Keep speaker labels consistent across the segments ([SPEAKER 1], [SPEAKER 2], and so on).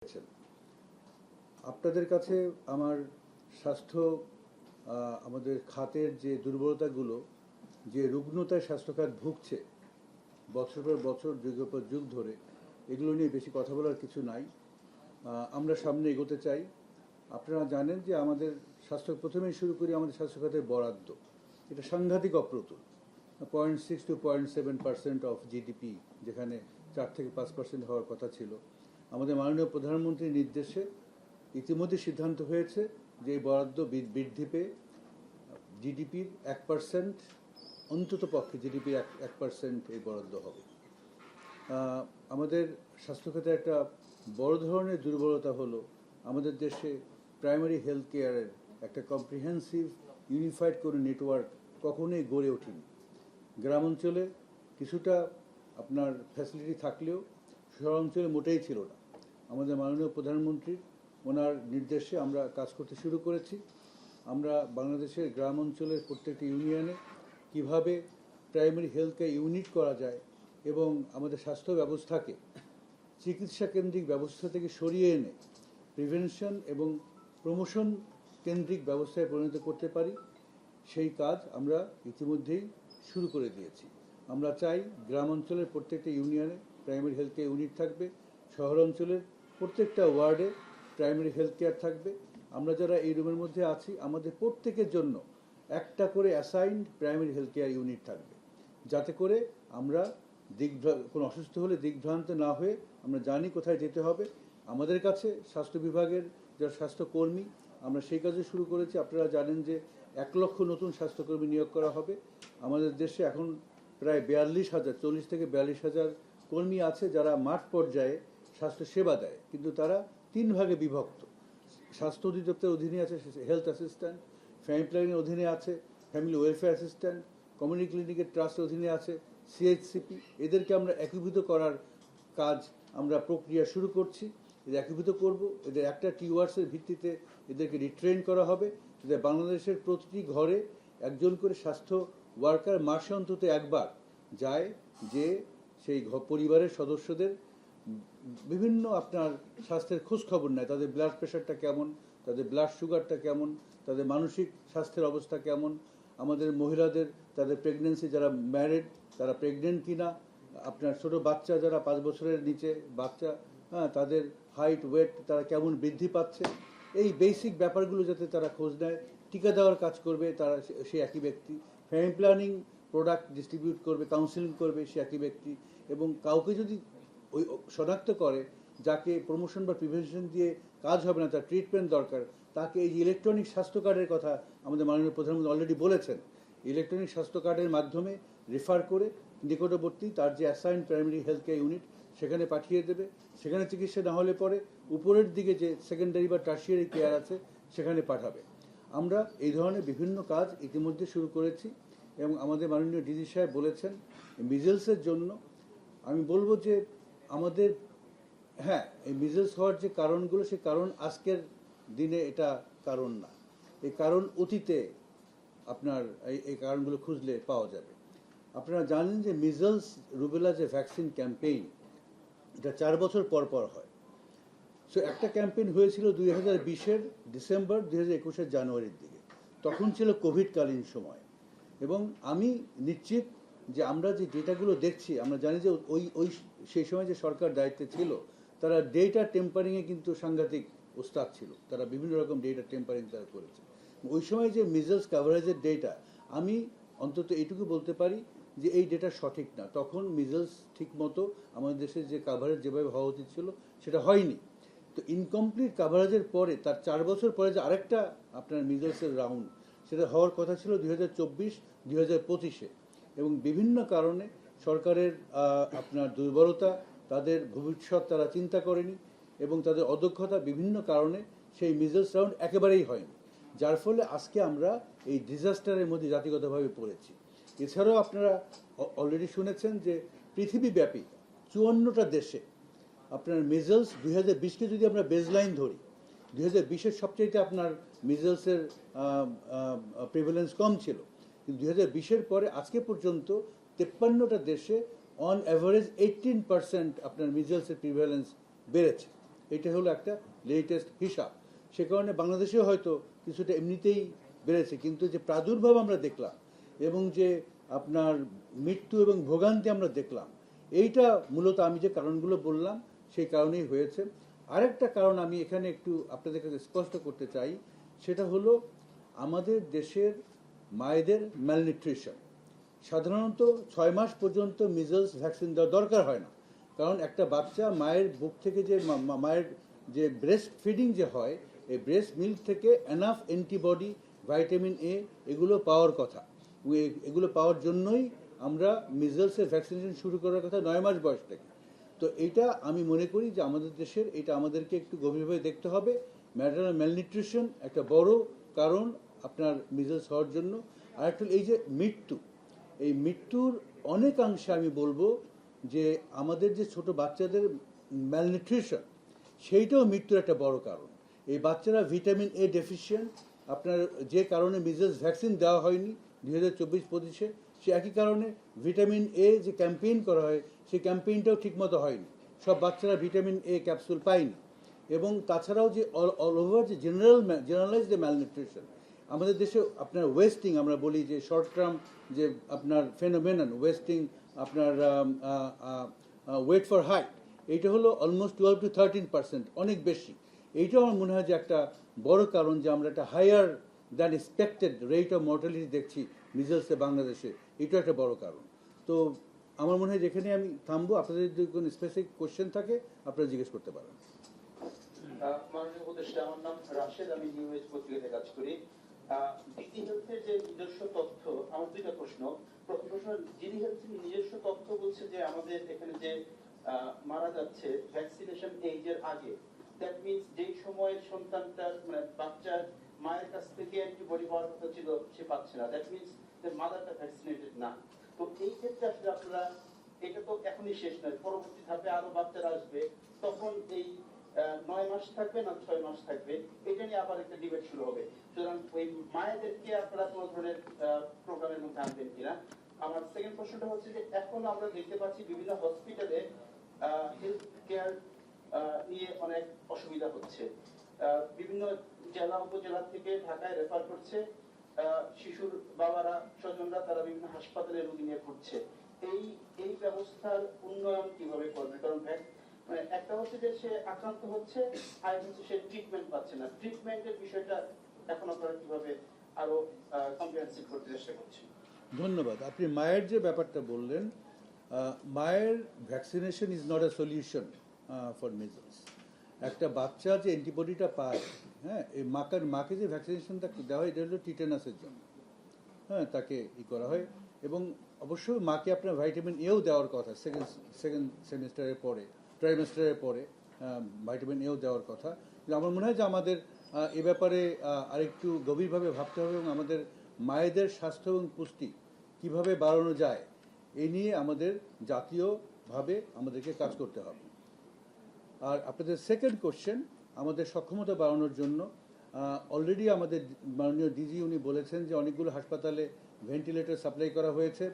[SPEAKER 1] আছেন। আপনাদের কাছে আমার স্বাস্থ্য আমাদের খাতের যে দুর্বলতাগুলো, যে রুগ্নতায় স্বাস্থ্যখাত ভুগছে বছর পর বছর, যুগের পর যুগ ধরে, এগুলো নিয়ে বেশি কথা বলার কিছু নাই। আমরা সামনে এগোতে চাই। আপনারা জানেন যে আমাদের প্রথমেই শুরু করি আমাদের স্বাস্থ্য খাতের বরাদ্দ। এটা সাংঘাতিক অপ্রতুল, 0.6 to 0.7% অফ জিডিপি, যেখানে 4 থেকে 5% হওয়ার কথা ছিল। আমাদের মাননীয় প্রধানমন্ত্রীর নির্দেশে ইতিমধ্যে সিদ্ধান্ত হয়েছে যে এই বরাদ্দ বৃদ্ধি পেয়ে জিডিপির 1%, অন্তত পক্ষে জিডিপির 1% এই বরাদ্দ হবে। আমাদের স্বাস্থ্যখাতে একটা বড় ধরনের দুর্বলতা হলো আমাদের দেশে প্রাইমারি হেলথ কেয়ারের একটা কম্প্রিহেন্সিভ ইউনিফাইড কোনো নেটওয়ার্ক কখনোই গড়ে ওঠেনি। গ্রাম অঞ্চলে কিছুটা আপনার ফ্যাসিলিটি থাকলেও শহরাঞ্চলে মোটেই ছিল না। আমাদের মাননীয় প্রধানমন্ত্রীর ওনার নির্দেশে আমরা কাজ করতে শুরু করেছি। আমরা বাংলাদেশের গ্রাম অঞ্চলের প্রত্যেকটি ইউনিয়নে কিভাবে প্রাইমারি হেলথ কেয়ার ইউনিট করা যায় এবং আমাদের স্বাস্থ্য ব্যবস্থাকে চিকিৎসা কেন্দ্রিক ব্যবস্থা থেকে সরিয়ে এনে প্রিভেনশন এবং প্রমোশন কেন্দ্রিক ব্যবস্থায় পরিণত করতে পারি, সেই কাজ আমরা ইতিমধ্যেই শুরু করে দিয়েছি। আমরা চাই গ্রাম অঞ্চলের প্রত্যেকটা ইউনিয়নে প্রাইমারি হেলথ কেয়ার ইউনিট থাকবে, শহর অঞ্চলের প্রত্যেকটা ওয়ার্ডে প্রাইমারি হেলথ কেয়ার থাকবে। আমরা যারা এই রুমের মধ্যে আছি, আমাদের প্রত্যেকের জন্য একটা করে assigned primary health care unit থাকবে, যাতে করে আমরা কোনো অসুস্থ হলে দিকভ্রান্ত না হয়ে আমরা জানি কোথায় যেতে হবে। আমাদের কাছে স্বাস্থ্য বিভাগের যারা স্বাস্থ্যকর্মী, আমরা সেই কাজে শুরু করেছি। আপনারা জানেন যে 1 লক্ষ নতুন স্বাস্থ্যকর্মী নিয়োগ করা হবে। আমাদের দেশে এখন প্রায় 42,000, 40 থেকে 42,000 কর্মী আছে যারা মাঠ পর্যায়ে স্বাস্থ্য সেবা দেয়, কিন্তু তারা 3 ভাগে বিভক্ত। স্বাস্থ্য অধিদপ্তরের অধীনে আছে হেলথ অ্যাসিস্ট্যান্ট, ফ্যামিলি প্ল্যানিংয়ের অধীনে আছে ফ্যামিলি ওয়েলফেয়ার অ্যাসিস্ট্যান্ট, কমিউনিটি ক্লিনিকের ট্রাস্টের অধীনে আছে সিএইচসিপি। এদেরকে আমরা একীভূত করার কাজ, আমরা প্রক্রিয়া শুরু করছি। এদের একীভূত করব, এদের একটা টিওয়ার্সের ভিত্তিতে এদেরকে রিট্রেন করা হবে, যাতে বাংলাদেশের প্রতিটি ঘরে একজন করে স্বাস্থ্য ওয়ার্কার মাসে অন্তত একবার যায়, যে সেই পরিবারের সদস্যদের বিভিন্ন আপনার স্বাস্থ্যের খোঁজ খবর নেয়। তাদের ব্লাড প্রেশারটা কেমন, তাদের ব্লাড সুগারটা কেমন, তাদের মানসিক স্বাস্থ্যের অবস্থা কেমন, আমাদের মহিলাদের তাদের প্রেগনেন্সি, যারা ম্যারিড তারা প্রেগনেন্ট কিনা, আপনার ছোট বাচ্চা যারা 5 বছরের নিচে বাচ্চা, তাদের হাইট ওয়েট তারা কেমন বৃদ্ধি পাচ্ছে, এই বেসিক ব্যাপারগুলো যাতে তারা খোঁজ নেয়। টিকা দেওয়ার কাজ করবে তারা, সে একই ব্যক্তি। ফ্যামিলি প্ল্যানিং প্রোডাক্ট ডিস্ট্রিবিউট করবে, কাউন্সিলিং করবে সে একই ব্যক্তি। এবং কাউকে যদি ওই শনাক্ত করে যাকে প্রমোশন বা প্রিভেনশন দিয়ে কাজ হবে না, তার ট্রিটমেন্ট দরকার, তাকে এই যে ইলেকট্রনিক স্বাস্থ্য কার্ডের কথা আমাদের মাননীয় প্রধানমন্ত্রী অলরেডি বলেছেন, ইলেকট্রনিক স্বাস্থ্য কার্ডের মাধ্যমে রেফার করে নিকটবর্তী তার যে assigned primary health care unit সেখানে পাঠিয়ে দেবে। সেখানে চিকিৎসা না হলে পরে উপরের দিকে যে সেকেন্ডারি বা টার্সিয়ারি কেয়ার আছে সেখানে পাঠাবে। আমরা এই ধরনের বিভিন্ন কাজ ইতিমধ্যে শুরু করেছি এবং আমাদের মাননীয় ডিজি সাহেব বলেছেন মিজেলসের জন্য। আমি বলবো যে আমাদের এই মিজেলস হওয়ার যে কারণগুলো, সে কারণ আজকের দিনে এটা কারণ না, এই কারণ অতীতে আপনার এই কারণগুলো খুঁজলে পাওয়া যাবে। আপনারা জানেন যে মিজেলস রুবেলা যে ভ্যাকসিন ক্যাম্পেইন, এটা 4 বছর পর পর হয়। সো একটা ক্যাম্পেইন হয়েছিল 2020-এর ডিসেম্বর, 2021-এর জানুয়ারির দিকে। তখন ছিল কোভিডকালীন সময়। এবং আমি নিশ্চিত যে আমরা যে ডেটাগুলো দেখছি, আমরা জানি যে ওই সেই সময় যে সরকার দায়িত্বে ছিল তারা ডেটা টেম্পারিংয়ে কিন্তু সাংঘাতিক ওস্তাদ ছিল। তারা বিভিন্ন রকম ডেটা টেম্পারিং তারা করেছে। ওই সময় যে মিজেলস কাভারেজের ডেটা, আমি অন্তত এইটুকু বলতে পারি যে এই ডেটা সঠিক না। তখন মিজেলস ঠিক মতো আমাদের দেশের যে কাভারেজ যেভাবে হওয়া উচিত ছিল সেটা হয়নি। তো ইনকমপ্লিট কাভারেজের পরে তার 4 বছর পরে যে আরেকটা আপনার মিজেলসের রাউন্ড, সেটা হওয়ার কথা ছিল 2024-2025-এ। এবং বিভিন্ন কারণে সরকারের আপনার দুর্বলতা, তাদের ভবিষ্যৎ তারা চিন্তা করেনি এবং তাদের অদক্ষতা, বিভিন্ন কারণে সেই মিজেলস রাউন্ড একেবারেই হয়নি, যার ফলে আজকে আমরা এই ডিজাস্টারের মধ্যে জাতিগতভাবে পড়েছি। এছাড়াও আপনারা অলরেডি শুনেছেন যে পৃথিবীব্যাপী 54টা দেশে আপনার মিজেলস 2020-কে যদি আমরা বেজলাইন ধরি, 2020-এর সবচেয়ে আপনার মিজেলসের প্রিভ্যালেন্স কম ছিল, কিন্তু 2020-এর পরে আজকে পর্যন্ত 53টা দেশে অন অ্যাভারেজ 18% আপনার মিজেলসের প্রিভ্যালেন্স বেড়েছে। এটা হলো একটা লেটেস্ট হিসাব। সে কারণে বাংলাদেশেও হয়তো কিছুটা এমনিতেই বেড়েছে, কিন্তু যে প্রাদুর্ভাব আমরা দেখলাম এবং যে আপনার মৃত্যু এবং ভোগান্তি আমরা দেখলাম, এইটা মূলত আমি যে কারণগুলো বললাম সেই কারণেই হয়েছে। আরেকটা কারণ আমি এখানে একটু আপনাদের কাছে স্পষ্ট করতে চাই, সেটা হলো আমাদের দেশের মায়েদের ম্যালনিউট্রিশন। সাধারণত 6 মাস পর্যন্ত মিজলস ভ্যাকসিন দেওয়া দরকার হয় না, কারণ একটা বাচ্চা মায়ের বুক থেকে যে মায়ের যে ব্রেস্ট ফিডিং যে হয়, এই ব্রেস্ট মিল্ক থেকে এনাফ অ্যান্টিবডি, ভাইটামিন এ এগুলো পাওয়ার কথা। এগুলো পাওয়ার জন্যই আমরা মিজলসের ভ্যাকসিনেশন শুরু করার কথা 9 মাস বয়স থেকে। তো এইটা আমি মনে করি যে আমাদের দেশের এটা আমাদেরকে একটু গভীরভাবে দেখতে হবে। ম্যাটারনাল ম্যালনিউট্রিশন একটা বড় কারণ আপনার মিজলস হওয়ার জন্য। আর একটা এই যে মৃত্যু, এই মৃত্যুর অনেকাংশে আমি বলবো যে আমাদের যে ছোট বাচ্চাদের ম্যালনিউট্রিশন, সেইটাও মৃত্যুর একটা বড় কারণ। এই বাচ্চারা ভিটামিন এ ডেফিসিয়েন্ট, আপনার যে কারণে মিজলস ভ্যাকসিন দেওয়া হয়নি 2024-25-এ, সে একই কারণে ভিটামিন এ যে ক্যাম্পেইন করা হয় সেই ক্যাম্পেইনটাও ঠিকমতো হয়নি, সব বাচ্চারা ভিটামিন এ ক্যাপসুল পায়নি। এবং তাছাড়াও যে অল ওভার যে জেনারেলাইজ যে ম্যালনিউট্রিশন আমাদের দেশে, আপনার ওয়েস্টিং আমরা বলি যে শর্ট টার্ম যে আপনার ফেনোমেনন ওয়েস্টিং, আপনার ওয়েট ফর হাইট, এইটা হলো অলমোস্ট 12-13%, অনেক বেশি। এইটাও আমার মনে হয় যে একটা বড় কারণ যে আমরা একটা higher than expected rate of mortality দেখছি মিজলসে বাংলাদেশে, এটাও একটা বড় কারণ। তো আমার মনে হয় যেখানে আমি থামবো, আপনাদের যদি কোনো স্পেসিফিক কোশ্চেন থাকে আপনারা জিজ্ঞেস করতে পারেন।
[SPEAKER 2] মাননীয় উপদেষ্টা, আমার নাম রাশেদ, আমি নিউজ পত্রিকাতে কাজ করি। ডিজি হেলথের যে নিজস্ব তথ্য, আমার দুইটা প্রশ্ন। প্রথম প্রশ্ন, ডিজি হেলথের নিজস্ব তথ্য বলছে যে আমাদের এখানে যে মারা যাচ্ছে ভ্যাকসিনেশন এইজের আগে, দ্যাট মিনস যেই সময়ের সন্তানটার মানে বাচ্চার মায়ের কাছ থেকে অ্যান্টিবডি পাওয়ার কথা ছিল সে পাচ্ছে না, দ্যাট মিনস যে মাদারটা ভ্যাকসিনেটেড না। তো এই ক্ষেত্রে আসলে আপনারা, এটা তো এখনই শেষ নয়, পরবর্তী ধাপে আরো বাচ্চারা আসবে, তখন এই 9 মাস থাকবে না 6 মাস থাকবে, এটা নিয়ে আবার একটা ডিবেট শুরু হবে। সুতরাং ওই মায়েদেরকে আপনারা কোনো ধরনের প্রোগ্রামের মধ্যে আনবেন কিনা। আমার সেকেন্ড প্রশ্নটা হচ্ছে যে এখন আমরা দেখতে পাচ্ছি বিভিন্ন হসপিটালে হেলথ কেয়ার নিয়ে অনেক অসুবিধা হচ্ছে। বিভিন্ন জেলা উপজেলা থেকে ঢাকায় রেফার করছে শিশুর বাবারা, স্বজনরা, তারা বিভিন্ন হাসপাতালে রোগী নিয়ে ঘুরছে। এই ব্যবস্থার উন্নয়ন কিভাবে করবে? কারণ মানে একটা হচ্ছে যে সে আক্রান্ত হচ্ছে, আর হচ্ছে সে ট্রিটমেন্ট পাচ্ছে না। ট্রিটমেন্টের বিষয়টা এখন আপনারা কিভাবে আরো কম্প্রিহেনসিভ করতে চেষ্টা করছেন?
[SPEAKER 1] ধন্যবাদ। আপনি মায়ের যে ব্যাপারটা বললেন, মায়ের vaccination is not a solution for measles. একটা বাচ্চা যে অ্যান্টিবডিটা পায়, হ্যাঁ, এই মাকে যে ভ্যাকসিনেশনটা দেওয়া হয় এটা হলো টিটেনাসের জন্য, হ্যাঁ, তাকে করা হয়। এবং অবশ্যই মাকে আপনার ভাইটামিন এও দেওয়ার কথা সেকেন্ড সেমিস্টারের পরে, ট্রাইমেস্টারের পরে ভাইটামিন এও দেওয়ার কথা। কিন্তু আমার মনে হয় যে আমাদের এ ব্যাপারে আরেকটু গভীরভাবে ভাবতে হবে এবং আমাদের মায়েদের স্বাস্থ্য এবং পুষ্টি কিভাবে বাড়ানো যায় এই নিয়ে আমাদের জাতীয়ভাবে আমাদেরকে কাজ করতে হবে। আর আপনাদের সেকেন্ড কোশ্চেন, আমাদের সক্ষমতা বাড়ানোর জন্য অলরেডি আমাদের মাননীয় ডিজি উনি বলেছেন যে অনেকগুলো হাসপাতালে ভেন্টিলেটর সাপ্লাই করা হয়েছে।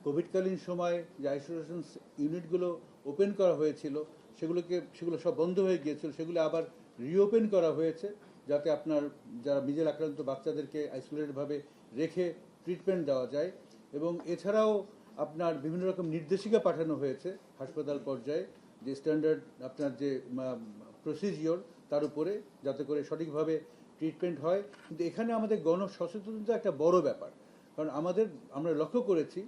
[SPEAKER 1] কোভিডকালীন সময় যে আইসোলেশন ইউনিটগুলো ওপেন করা হয়েছিল সেগুলো সব বন্ধ হয়ে গিয়েছিল, সেগুলো আবার রিওপেন করা হয়েছে যাতে আপনার যারা মিজেল আক্রান্ত বাচ্চাদেরকে আইসোলেটেডভাবে রেখে ট্রিটমেন্ট দেওয়া যায়। এবং এছাড়াও আপনার বিভিন্ন রকম নির্দেশিকা পাঠানো হয়েছে হাসপাতাল পর্যায়ে, যে স্ট্যান্ডার্ড আপনার যে প্রসিজিওর তার উপরে, যাতে করে সঠিকভাবে ট্রিটমেন্ট হয়। কিন্তু এখানে আমাদের গণসচেতনতা একটা বড় ব্যাপার, কারণ আমরা লক্ষ্য করেছি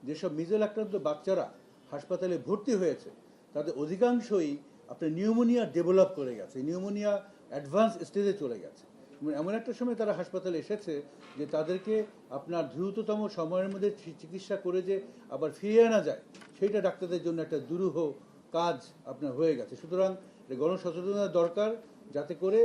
[SPEAKER 1] যেসব মিজেল আক্রান্ত বাচ্চারা হাসপাতালে ভর্তি হয়েছে তাদের অধিকাংশই আপনার নিউমোনিয়া ডেভেলপ করে গেছে, নিউমোনিয়া অ্যাডভান্স স্টেজে চলে গেছে। এমন একটা সময় তারা হাসপাতালে এসেছে যে তাদেরকে আপনার দ্রুততম সময়ের মধ্যে চিকিৎসা করে যে আবার ফিরিয়ে আনা যায়, সেইটা ডাক্তারদের জন্য একটা দুরূহ কাজ আপনার হয়ে গেছে। সুতরাং গণসচেতনতা দরকার, যাতে করে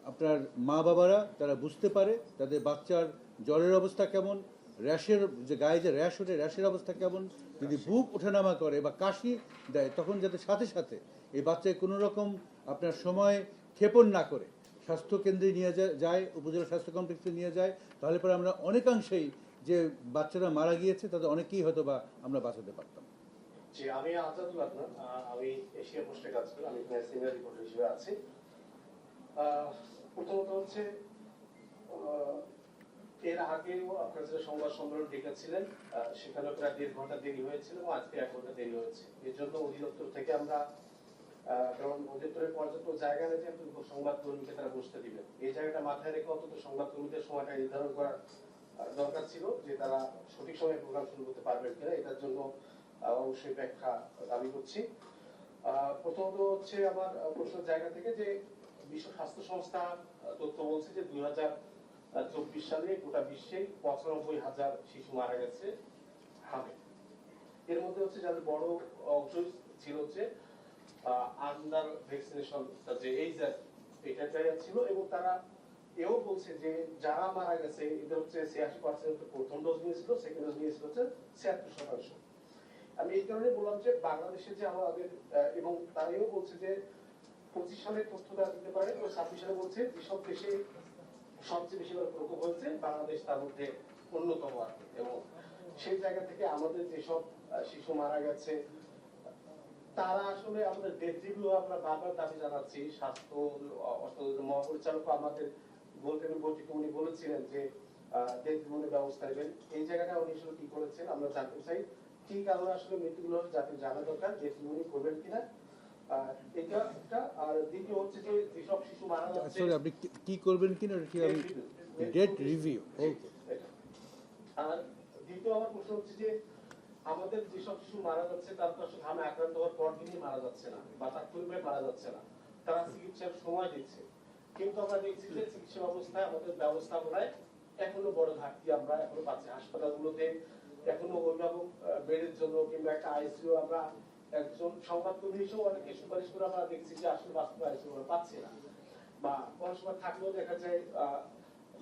[SPEAKER 1] আপনার মা বাবারা তারা বুঝতে পারে তাদের বাচ্চার জ্বরের অবস্থা কেমন, র্যাশের যে গায়ে যে র্যাশ ওঠে র্যাশের অবস্থা কেমন, যদি বুক ওঠানামা করে বা কাশি দেয় তখন যাতে সাথে সাথে এই বাচ্চায় কোনো রকম আপনার সময় ক্ষেপণ না করে স্বাস্থ্য কেন্দ্রে নিয়ে যায়, উপজেলা স্বাস্থ্য কমপ্লেক্সে নিয়ে যায়, তাহলে পরে আমরা অনেকাংশেই যে বাচ্চারা মারা গিয়েছে তাদের অনেকেই হয়তো বা আমরা বাঁচাতে পারতাম।
[SPEAKER 3] জি, আমি আজাদুল আদনান। আমি এশিয়া পোস্টে কাজ করি। আমি এখানে সিনিয়র রিপোর্টার হিসেবে আছি। প্রথমত হচ্ছে আহ, এর আগেও আপনারা যে সংবাদ সম্মেলন ডেকেছিলেন সেখানে প্রায় 1.5 ঘন্টা দেরি হয়েছিল এবং আজকে 1 ঘন্টা দেরি হয়েছে। এর জন্য অধিদপ্তর থেকে আমরা কারণ অধিদপ্তরের পর্যাপ্ত জায়গা নেই যে সংবাদ কর্মীকে তারা বসতে দিবেন। এই জায়গাটা মাথায় রেখে অন্তত সংবাদ কর্মীদের সময়টা নির্ধারণ করার দরকার ছিল যে তারা সঠিক সময়ে প্রোগ্রাম শুরু করতে পারবেন কিনা। এটার জন্য অবশ্যই ব্যাখ্যা দাবি করছি। প্রথমত হচ্ছে আমার প্রশ্নের জায়গা থেকে যে বিশ্ব স্বাস্থ্য সংস্থা তথ্য বলছে যে 2024 সালে গোটা বিশ্বে 95,000 শিশু মারা গেছে হামে। এর মধ্যে হচ্ছে যাদের বড় অংশ ছিল হচ্ছে আন্ডার ভ্যাকসিনেশন যে এইজ এটা ছিল এবং তারা এও বলছে যে যারা মারা গেছে এদের হচ্ছে 86% প্রথম ডোজ নিয়েছিল, সেকেন্ড ডোজ নিয়েছিল হচ্ছে 76%। আমি এই কারণে বললাম যে বাংলাদেশে যে আমাদের এবং তারাও বলছে যে 25 সালের তথ্যটা দিতে পারে ও 26 সালে বলছে যেসব দেশে সবচেয়ে বেশি করে প্রকোপ হয়েছে বাংলাদেশ তার মধ্যে অন্যতম আর কি। এবং সেই জায়গা থেকে আমাদের যেসব শিশু মারা গেছে তারা আসলে আমাদের ডেথ রিভিউ আমরা বারবার দাবি জানাচ্ছি। স্বাস্থ্য মহাপরিচালক আমাদের বলতে উনি বলেছিলেন যে ডেথ রিভিউর ব্যবস্থা নেবেন। এই জায়গাটা উনি আসলে কি করেছেন আমরা জানতে চাই। কি কারণে আসলে মৃত্যুগুলো জাতির জানা দরকার, ডেথ রিভিউ করবেন কিনা এটা একটা। আর দ্বিতীয় হচ্ছে যে যেসব শিশু মারা যাচ্ছে
[SPEAKER 1] আপনি কি করবেন কিনা ডেট রিভিউ। ওকে।
[SPEAKER 3] আর দ্বিতীয় আমার প্রশ্ন হচ্ছে যে আমাদের যেসব শিশু মারা যাচ্ছে তারা তো আসলে ঘামে আক্রান্ত হওয়ার পর দিনই মারা যাচ্ছে না বা তাৎক্ষণিকভাবে মারা যাচ্ছে না, তারা চিকিৎসার সময় দিচ্ছে। কিন্তু আমরা দেখছি যে চিকিৎসা ব্যবস্থায় আমাদের ব্যবস্থাপনায় এখনো বড় ঘাটতি আমরা এখনো পাচ্ছি। হাসপাতালগুলোতে এখনো অভিভাবক বেডের জন্য কিংবা একটা আইসিইউ আমরা একজন সংবাদকর্মী হিসেবে অনেকে সুপারিশ করে আমরা দেখছি যে আসলে বাস্তব আইসিইউ আমরা পাচ্ছি না, বা অনেক সময় থাকলেও দেখা যায়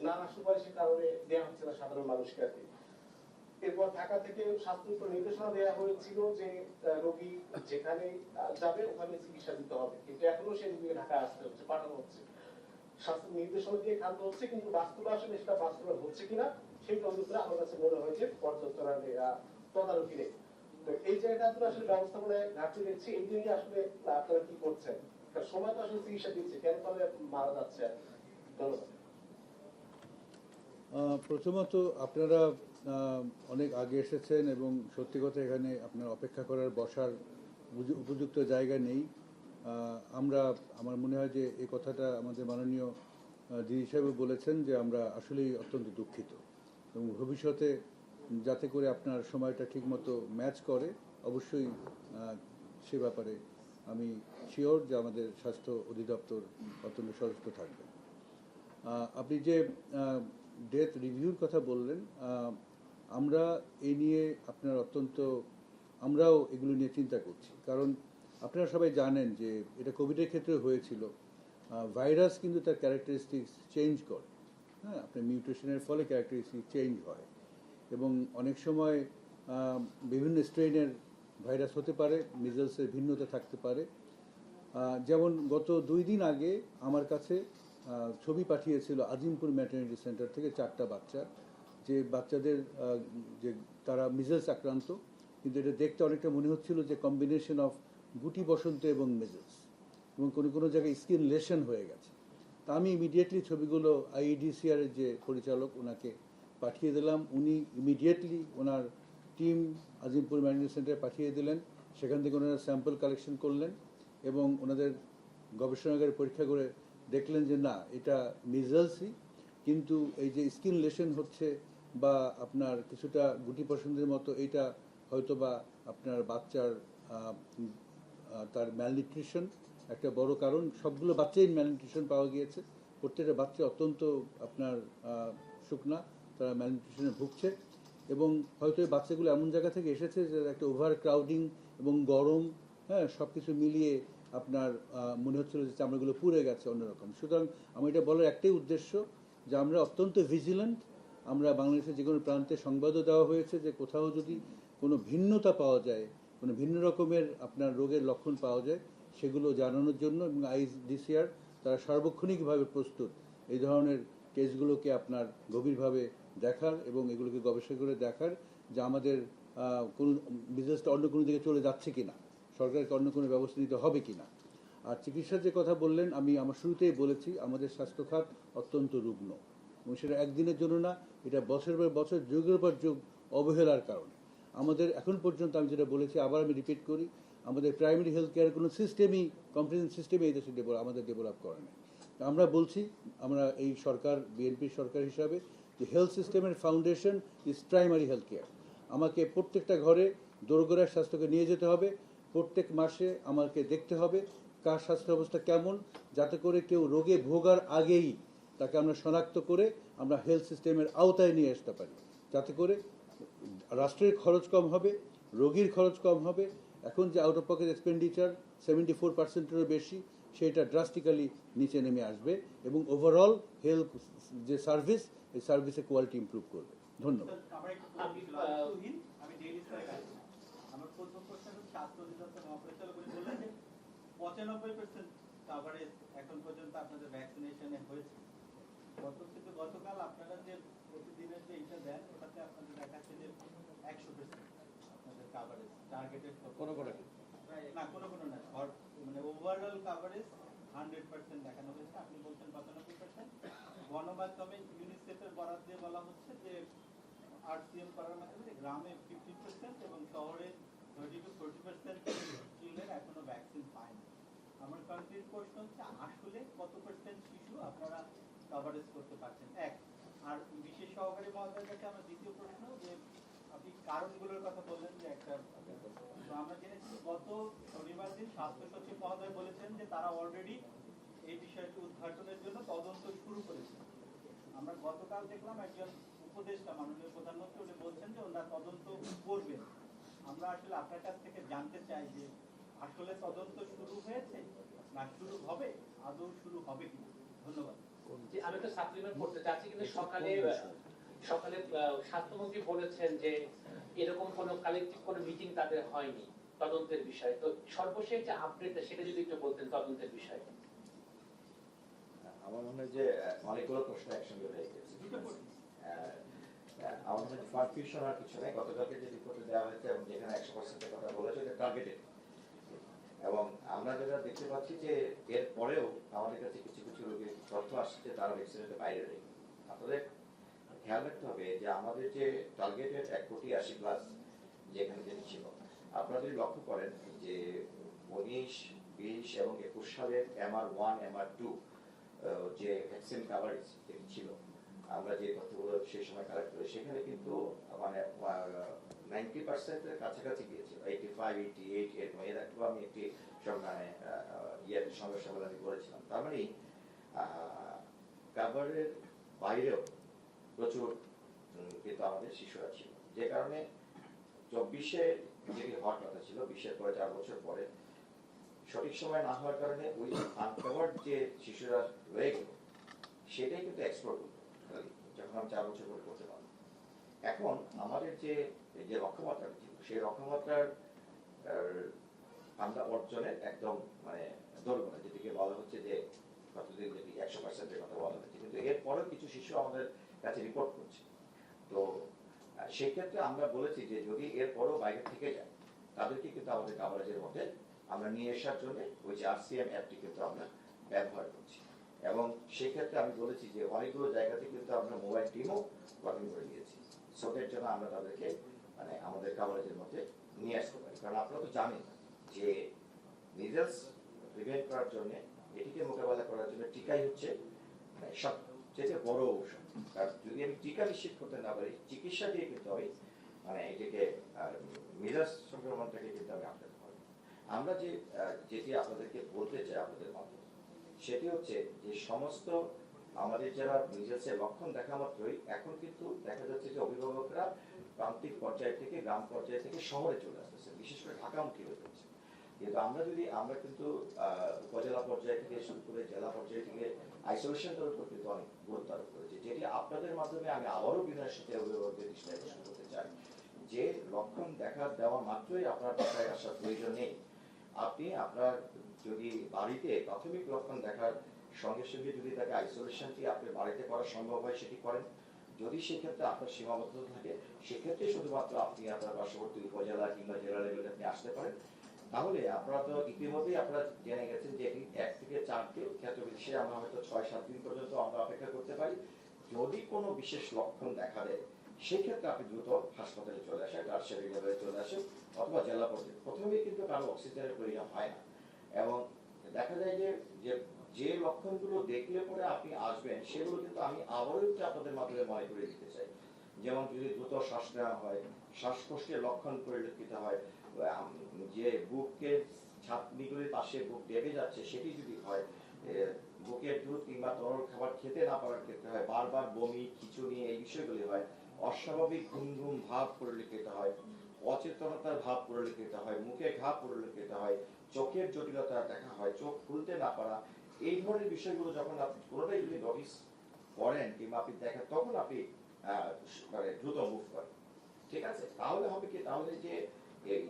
[SPEAKER 3] নানা সুপারিশের কারণে দেওয়া হচ্ছে না সাধারণ মানুষকে আর কি। এরপর ঢাকা থেকে স্বাস্থ্য নির্দেশনা দেওয়া হয়েছিল যে রোগী যেখানে যাবে ওখানে চিকিৎসা দিতে হবে, কিন্তু এখনো সেই রোগীকে ঢাকায় আসতে হচ্ছে, পাঠানো হচ্ছে। স্বাস্থ্য নির্দেশনা দিয়ে খাদ্য হচ্ছে, কিন্তু বাস্তবে আসলে সেটা বাস্তবায়ন হচ্ছে কিনা সেই তদন্তটা আমার কাছে মনে হয়েছে পর্যাপ্ত তদারকি নেই। তো এই জায়গাটা আসলে ব্যবস্থাপনায় ঘাটতি দেখছি। এই দিকে আসলে আপনারা কি করছেন? সময় তো আসলে চিকিৎসা দিচ্ছে, কেন তাহলে মারা যাচ্ছে? ধন্যবাদ।
[SPEAKER 1] প্রথমত আপনারা অনেক আগে এসেছেন এবং সত্যি কথা এখানে আপনার অপেক্ষা করার বসার উপযুক্ত জায়গা নেই। আমার মনে হয় যে এই কথাটা আমাদের মাননীয় ডিজি সাহেব বলেছেন যে আমরা আসলেই অত্যন্ত দুঃখিত এবং ভবিষ্যতে যাতে করে আপনার সময়টা ঠিকমতো ম্যাচ করে অবশ্যই সে ব্যাপারে আমি শিওর যে আমাদের স্বাস্থ্য অধিদপ্তর অত্যন্ত সচেষ্ট থাকবে। আপনি যে ডেথ রিভিউর কথা বললেন, আমরা এই নিয়ে আমরাও এগুলো নিয়ে চিন্তা করছি। কারণ আপনারা সবাই জানেন যে এটা কোভিডের ক্ষেত্রে হয়েছিল। ভাইরাস কিন্তু তার ক্যারেক্টারিস্টিক্স চেঞ্জ করে, হ্যাঁ, আপনার মিউটেশনের ফলে ক্যারেক্টারিস্টিক চেঞ্জ হয় এবং অনেক সময় বিভিন্ন স্ট্রেনের ভাইরাস হতে পারে, মিজলসের ভিন্নতা থাকতে পারে। যেমন গত 2 দিন আগে আমার কাছে ছবি পাঠিয়েছিল আজিমপুর ম্যাটারনিটি সেন্টার থেকে 4টা বাচ্চা, যে বাচ্চাদের যে তারা মিজলস আক্রান্ত, কিন্তু এটা দেখতে অনেকটা মনে হচ্ছিল যে কম্বিনেশন অফ গুটি বসন্ত এবং মিজলস, এবং কোনো কোনো জায়গায় স্কিন লেশন হয়ে গেছে। তা আমি ইমিডিয়েটলি ছবিগুলো আইইডিসিআর এর যে পরিচালক ওনাকে পাঠিয়ে দিলাম। উনি ইমিডিয়েটলি ওনার টিম আজিমপুর ম্যাটারনিটি সেন্টারে পাঠিয়ে দিলেন। সেখান থেকে ওনারা স্যাম্পল কালেকশন করলেন এবং ওনাদের গবেষণাগারে পরীক্ষা করে দেখলেন যে না, এটা মিজলসই, কিন্তু এই যে স্কিন লেশন হচ্ছে বা আপনার কিছুটা গুটি পছন্দের মতো, এটা হয়তো বা আপনার বাচ্চার তার ম্যালনিউট্রিশন একটা বড় কারণ। সবগুলো বাচ্চাই ম্যালনিউট্রিশন পাওয়া গিয়েছে, প্রত্যেকটা বাচ্চা অত্যন্ত আপনার শুকনা, তারা ম্যালনিউট্রিশনে ভুগছে এবং হয়তো এই বাচ্চাগুলো এমন জায়গা থেকে এসেছে যে একটা ওভার ক্রাউডিং এবং গরম, হ্যাঁ, সব কিছু মিলিয়ে আপনার মনে হচ্ছিল যে চামড়াগুলো পুড়ে গেছে অন্যরকম। সুতরাং আমার এটা বলার একটাই উদ্দেশ্য যে আমরা অত্যন্ত ভিজিল্যান্ট। আমরা বাংলাদেশের যে কোনো প্রান্তে সংবাদও দেওয়া হয়েছে যে কোথাও যদি কোনো ভিন্নতা পাওয়া যায়, কোনো ভিন্ন রকমের আপনার রোগের লক্ষণ পাওয়া যায়, সেগুলো জানানোর জন্য, এবং আইডিসিআর তারা সার্বক্ষণিকভাবে প্রস্তুত এই ধরনের কেসগুলোকে আপনার গভীরভাবে দেখার এবং এগুলোকে গবেষণা করে দেখার যে আমাদের কোন বিজনেসটা অন্য কোনো দিকে চলে যাচ্ছে কিনা, সরকারকে অন্য কোনো ব্যবস্থা নিতে হবে কিনা। আর চিকিৎসার যে কথা বললেন, আমি আমার শুরুতেই বলেছি আমাদের স্বাস্থ্য খাত অত্যন্ত রুগ্ন, এবং সেটা একদিনের জন্য না, এটা বছরের পর বছর, যুগের পর যুগ অবহেলার কারণে। আমাদের এখন পর্যন্ত আমি যেটা বলেছি, আবার আমি রিপিট করি, আমাদের প্রাইমারি হেলথ কেয়ার কোনো সিস্টেমই, কম্প্রিহেন্সিভ সিস্টেমে এই দেশে আমাদের ডেভেলপ করে না। আমরা বলছি, আমরা এই সরকার, বিএনপির সরকার হিসাবে, যে হেলথ সিস্টেমের foundation is primary health care. আমাকে প্রত্যেকটা ঘরে দোরগোড়ার স্বাস্থ্যকে নিয়ে যেতে হবে, প্রত্যেক মাসে আমাকে দেখতে হবে কার স্বাস্থ্য অবস্থা কেমন, যাতে করে কেউ রোগে ভোগার আগেই তাকে আমরা শনাক্ত করে আমরা হেলথ সিস্টেমের আওতায় নিয়ে আসতে পারি, যাতে করে রাষ্ট্রের খরচ কম হবে, রোগীর খরচ কম হবে। এখন যে আউট অফ পকেট এক্সপেন্ডিচার 74%-এরও বেশি, সেটা ড্রাস্টিক্যালি নিচে নেমে আসবে, এবং ওভারঅল হেলথ যে সার্ভিস, এই সার্ভিসের কোয়ালিটি ইমপ্রুভ করবে। ধন্যবাদ।
[SPEAKER 4] আমি ডেইলি স্যার আছি। আমার প্রথম প্রশ্ন হচ্ছে স্বাস্থ্য অধিদপ্তর মহাপরিচালক উনি বললেন যে 95% কভারেজ এখন পর্যন্ত আপনাদের ভ্যাকসিনেশনে হয়েছে। গতকাল আপনারা যে প্রতিদিনের যে এটা দেন, ওটাতে আপনাদের দেখাচ্ছে যে 100% আপনাদের কভারেজ টার্গেটেড। কোনো না, মানে ওভারঅল কভারেজ 100% দেখানো হয়েছে। আপনি বলছেন 95%। গণমাধ্যমে ইউনিসেফের বরাদ দিয়ে বলা হচ্ছে যে আরসিএম করার মাধ্যমে গ্রামে 50% এবং শহরে 30-40% চিলড্রেন এখনো ভ্যাকসিন পায়নি। আমার কনক্রিট প্রশ্ন হচ্ছে আসলে কত পার্সেন্ট শিশু আপনারা কভারেজ করতে পারছেন, এক। আর বিশেষ সহকারী মহোদয়ের কাছে আমার দ্বিতীয় প্রশ্ন, যে আপনি কারণগুলোর কথা বললেন যে একটা, তো আমরা জেনেছি গত শনিবার দিন স্বাস্থ্য সচিব মহোদয় বলেছেন যে তারা অলরেডি এই বিষয়টি উদ্ঘাটনের জন্য তদন্ত শুরু করেছেন। আমরা গতকাল দেখলাম একজন উপদেষ্টা, মাননীয় প্রধানমন্ত্রী, উনি বলছেন যে ওনারা তদন্ত করবেন। আমরা আসলে আপনার কাছ থেকে জানতে চাই যে আসলে তদন্ত শুরু হয়েছে না শুরু হবে, আদৌ শুরু হবে কিনা। ধন্যবাদ।
[SPEAKER 5] আমি একটা সাপ্লিমেন্ট করতে চাচ্ছি, কিন্তু সকালে স্বাস্থ্যমন্ত্রী বলেছেন যে এরকম কোনো কালেক্টিভ কোনো মিটিং তাদের হয়নি তদন্তের বিষয়ে। তো সর্বশেষ যে আপডেট, সেটা যদি একটু বলতেন তদন্তের বিষয়ে।
[SPEAKER 6] আমার মনে হয় যে অনেকগুলো প্রশ্ন একসঙ্গে হয়ে গেছে। আমার মনে হয় কনফিউশন আর কিছু নেই। গতকালকে যে রিপোর্টে দেওয়া হয়েছে এবং যেখানে 100% কথা বলেছে, এটা টার্গেটেড। এবং আমরা যেটা দেখতে পাচ্ছি যে এর পরেও আমাদের কাছে কিছু কিছু রোগীর তথ্য আসছে তারা ভ্যাকসিনেটের বাইরে রয়েছে। আপনাদের খেয়াল রাখতে হবে যে আমাদের যে টার্গেটেড 1,80,00,000+ যেখানে যেটি ছিল, আপনারা যদি লক্ষ্য করেন যে 19, 20 এবং 21 সালের MR1, MR2 যে ভ্যাকসিন কাভারেজ ছিল, আমরা যে তথ্যগুলো সেই সময় কালেক্ট করি, সেখানে কিন্তু মানে 90% এর কাছাকাছি গিয়েছিল, 85, 88 এরকম। এর আগেও আমি একটি মানে সঙ্গে সম্মেলনে করেছিলাম। তার মানে কাভারের বাইরেও প্রচুর কিন্তু আমাদের শিশুরা ছিল, যে কারণে 24-এ যেটি হওয়ার কথা ছিল, 20-এর পরে 4 বছর পরে সঠিক সময় না হওয়ার কারণে ওই আনকভার্ড যে শিশুরা রয়ে গেল, সেটাই কিন্তু এক্সপ্লোর করতো যখন আমি 4 বছর পরে করতে পারবো। এখন আমাদের যে লক্ষ্যমাত্রা ছিল, সেই লক্ষ্যমাত্রার আমরা অর্জনের একদম মানে দোরগোড়ায়, যেটিকে বলা হচ্ছে যে কতদিন যেটি 100%-এর কথা বলা হচ্ছে, কিন্তু এরপরেও কিছু শিশু আমাদের কাছে রিপোর্ট করছে। তো সেই ক্ষেত্রে আমরা বলেছি যে যদি এরপরও বাইরে থেকে যায়, তাদেরকে কিন্তু আমাদের কাভারেজের মধ্যে আমরা নিয়ে আসার জন্য ওই যে আরসিএম অ্যাপটি কিন্তু আমরা ব্যবহার করছি। এবং সেই ক্ষেত্রে আমি বলেছি যে অনেকগুলো জায়গাতে কিন্তু আমরা মোবাইল টিমও গঠন করে দিয়েছি, সোটের জন্য আমরা তাদেরকে মানে আমাদের কাভারেজের মধ্যে নিয়ে আসতে পারি। কারণ আপনারা তো জানেন যে মিজেলস প্রিভেন্ট করার জন্য, এটিকে মোকাবেলা করার জন্য টিকাই হচ্ছে সবচেয়ে বড় ঔষধ। কারণ যদি আমি টিকা নিশ্চিত করতে না পারি, চিকিৎসা দিয়ে কিন্তু আমি মানে এটিকে মিজেলস সংক্রমণটাকে কিন্তু আমি আটকাতে পারি। আমরা যেটি আপনাদেরকে বলতে চাই আপনাদের মাধ্যমে, সেটি হচ্ছে যে সমস্ত আমাদের যারা মিজেলসের লক্ষণ দেখা মাত্রই এখন কিন্তু দেখা যাচ্ছে যে অভিভাবকরা প্রান্তিক পর্যায় থেকে, গ্রাম পর্যায় থেকে শহরে চলে আসতেছে, বিশেষ করে ঢাকামুখী হয়ে যাচ্ছে। কিন্তু আমরা কিন্তু উপজেলা পর্যায় থেকে শুরু করে জেলা পর্যায় থেকে আইসোলেশনের উপর কিন্তু অনেক গুরুত্ব আরোপ করেছি, যেটি আপনাদের মাধ্যমে আমি আবারও বিনয়ের সাথে অভিভাবকদের দৃষ্টি আকর্ষণ করতে চাই যে লক্ষণ দেখা দেওয়া মাত্রই আপনার বাসায় আসার প্রয়োজন নেই। আপনি আপনার যদি বাড়িতে প্রাথমিক লক্ষণ দেখার সঙ্গে সঙ্গে যদি তাকে আইসোলেশনটি আপনার বাড়িতে করা সম্ভব হয় সেটি করেন, যদি সেক্ষেত্রে আপনার সীমাবদ্ধতা থাকে, সেক্ষেত্রে শুধুমাত্র আপনি আপনার পার্শ্ববর্তী উপজেলা কিংবা জেলা লেভেলে আপনি আসতে পারেন। তাহলে আপনারা তো ইতিমধ্যেই আপনারা জেনে গেছেন যে 1 থেকে 4 দিন, ক্ষেত্র বিশেষে আমরা হয়তো 6-7 দিন পর্যন্ত আমরা অপেক্ষা করতে পারি। যদি কোনো বিশেষ লক্ষণ দেখা দেয়, সেক্ষেত্রে আপনি দ্রুত হাসপাতালে চলে আসেন, রাজশাহী লেভেলে চলে আসেন, অথবা জেলা পর্যায়ে। প্রথমেই কিন্তু কারো অক্সিজেনের প্রয়োজন হয় না, এবং দেখা যায় যে যে লক্ষণগুলো দেখলে পরে আপনি আসবেন, সেগুলো কিন্তু আমি আবারও একটু আপনাদের মাধ্যমে মনে করে দিতে চাই। যেমন যদি দ্রুত শ্বাস নেওয়া হয়, শ্বাসকষ্টের লক্ষণ পরিলক্ষিত হয়, যে বুকের ছাতনিগুলির পাশে বুক ডেবে যাচ্ছে সেটি যদি হয়, বুকের দুধ কিংবা তরল খাবার খেতে না পারার ক্ষেত্রে হয়, বারবার বমি, খিঁচুনি, এই বিষয়গুলি হয়, অস্বাভাবিক ঘুম ঘুম ভাব পরিলক্ষিত হয়, অচেতনতার ভাব পরিলক্ষিত হয়, মুখে ঘা পরিলক্ষিত হয়, চোখের জটিলতা দেখা হয়, চোখ খুলতে না পারা, এই ধরনের বিষয়গুলো যখন আপনি কোনোটাই যদি নোটিস করেন কিংবা আপনি দেখেন, তখন আপনি মানে দ্রুত মুভ করেন। ঠিক আছে? তাহলে হবে কি, তাহলে যে এই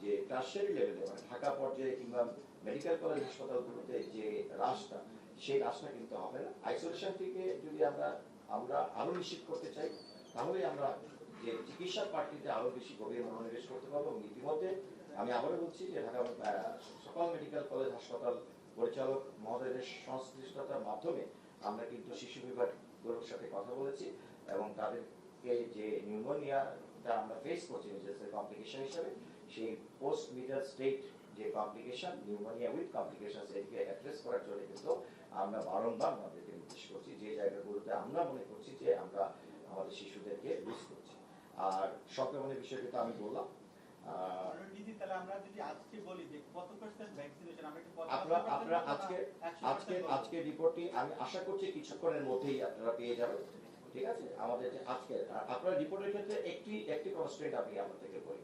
[SPEAKER 6] যে টারশারি লেভেলে মানে ঢাকা পর্যায়ে কিংবা মেডিকেল কলেজ হাসপাতালগুলোতে যে রাশটা, সেই রাশটা কিন্তু হবে না। আইসোলেশন থেকে যদি আমরা আরো নিশ্চিত করতে চাই, তাহলে আমরা যে চিকিৎসা পার্টিতে আরো বেশি গভীর মনোনিবেশ করতে পারবো। এবং ইতিমধ্যে আমি আবারও বলছি যে ঢাকা সকল মেডিকেল কলেজ হাসপাতাল পরিচালক মহোদয়দের সংশ্লিষ্টতার মাধ্যমে আমরা কিন্তু শিশু বিভাগগুলোর সাথে কথা বলেছি, এবং তাদেরকে যে নিউমোনিয়াটা আমরা ফেস করছি নিজেদের কমপ্লিকেশন হিসেবে, সেই পোস্ট মিটার স্টেট যে কমপ্লিকেশন, নিউমোনিয়া উইথ কমপ্লিকেশন, সেটিকে অ্যাড্রেস করার জন্য কিন্তু আমরা বারংবার আমাদেরকে নির্দেশ করছি, যে জায়গাগুলোতে আমরা মনে করছি যে আমরা আমাদের শিশুদেরকে লুজ করছি। আর সংক্রমণের বিষয়টি তো আমি বললাম।
[SPEAKER 4] তাহলে আমরা যদি আজকে বলি যে কত % ভ্যাকসিনেশন, আমরা কি
[SPEAKER 6] আপনারা আজকে রিপোর্টটি আমি আশা করছি কিছুক্ষণের মধ্যেই আপনারা পেয়ে যাবেন। ঠিক আছে? আমাদের যে আজকে আপনার রিপোর্টের ক্ষেত্রে একটি কনস্ট্রেন্ট আমি আপনার থেকে বলি,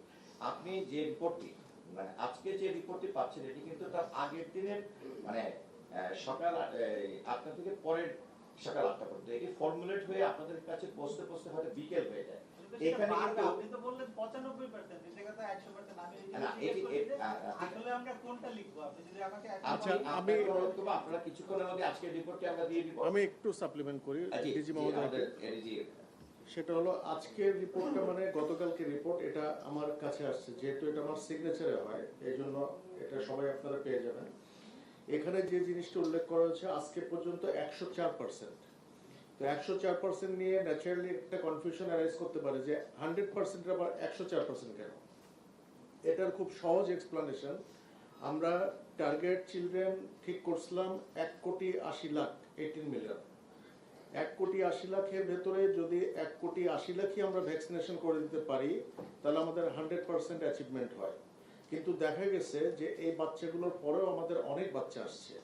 [SPEAKER 6] আপনি যে রিপোর্টটি মানে আজকে যে রিপোর্টটি পাচ্ছেন, এটি কিন্তু তার আগের দিনের মানে সকাল 8টা থেকে পরের সকাল 8টা পর্যন্ত এটি ফর্মুলেট হয়ে আপনাদের কাছে পৌঁছতে পৌঁছতে হয়তো বিকেল হয়ে যায়। এখানে কিন্তু
[SPEAKER 4] আপনি তো বললেন 95%, এই জায়গাতে 100%। আমি আসলে আমরা কোনটা লিখবো? আপনি যদি আমাকে
[SPEAKER 7] আচ্ছা, আমি
[SPEAKER 6] আপনারা কিছুক্ষণের মধ্যে আজকের রিপোর্টটি আমরা দিয়ে দিব।
[SPEAKER 7] আমি একটু সাপ্লিমেন্ট করি ডিজি মহোদয়কে। সেটা হলো আজকের রিপোর্টটা মানে গতকালকে রিপোর্ট, এটা আমার কাছে আসছে, যেহেতু এটা আমার সিগনেচারে হয়, এই জন্য এটা সবাই আপনারা পেয়ে যাবেন। এখানে যে জিনিসটা উল্লেখ করা হয়েছে আজকে পর্যন্ত 104%। তো 104% নিয়ে ন্যাচারালি একটা কনফিউশন অ্যারাইজ করতে পারে যে 100% আবার 104% কেন। এটার খুব সহজ এক্সপ্লানেশন, আমরা টার্গেট চিলড্রেন ঠিক করছিলাম 1,80,00,000, 18 মিলিয়ন। 1,80,00,000-এর ভেতরে যদি 1,80,00,000-ই আমরা ভ্যাকসিনেশন করে দিতে পারি, তাহলে আমাদের 100% অ্যাচিভমেন্ট হয়। কিন্তু দেখা গেছে যে এই বাচ্চাগুলোর পরেও আমাদের অনেক বাচ্চা আসছে,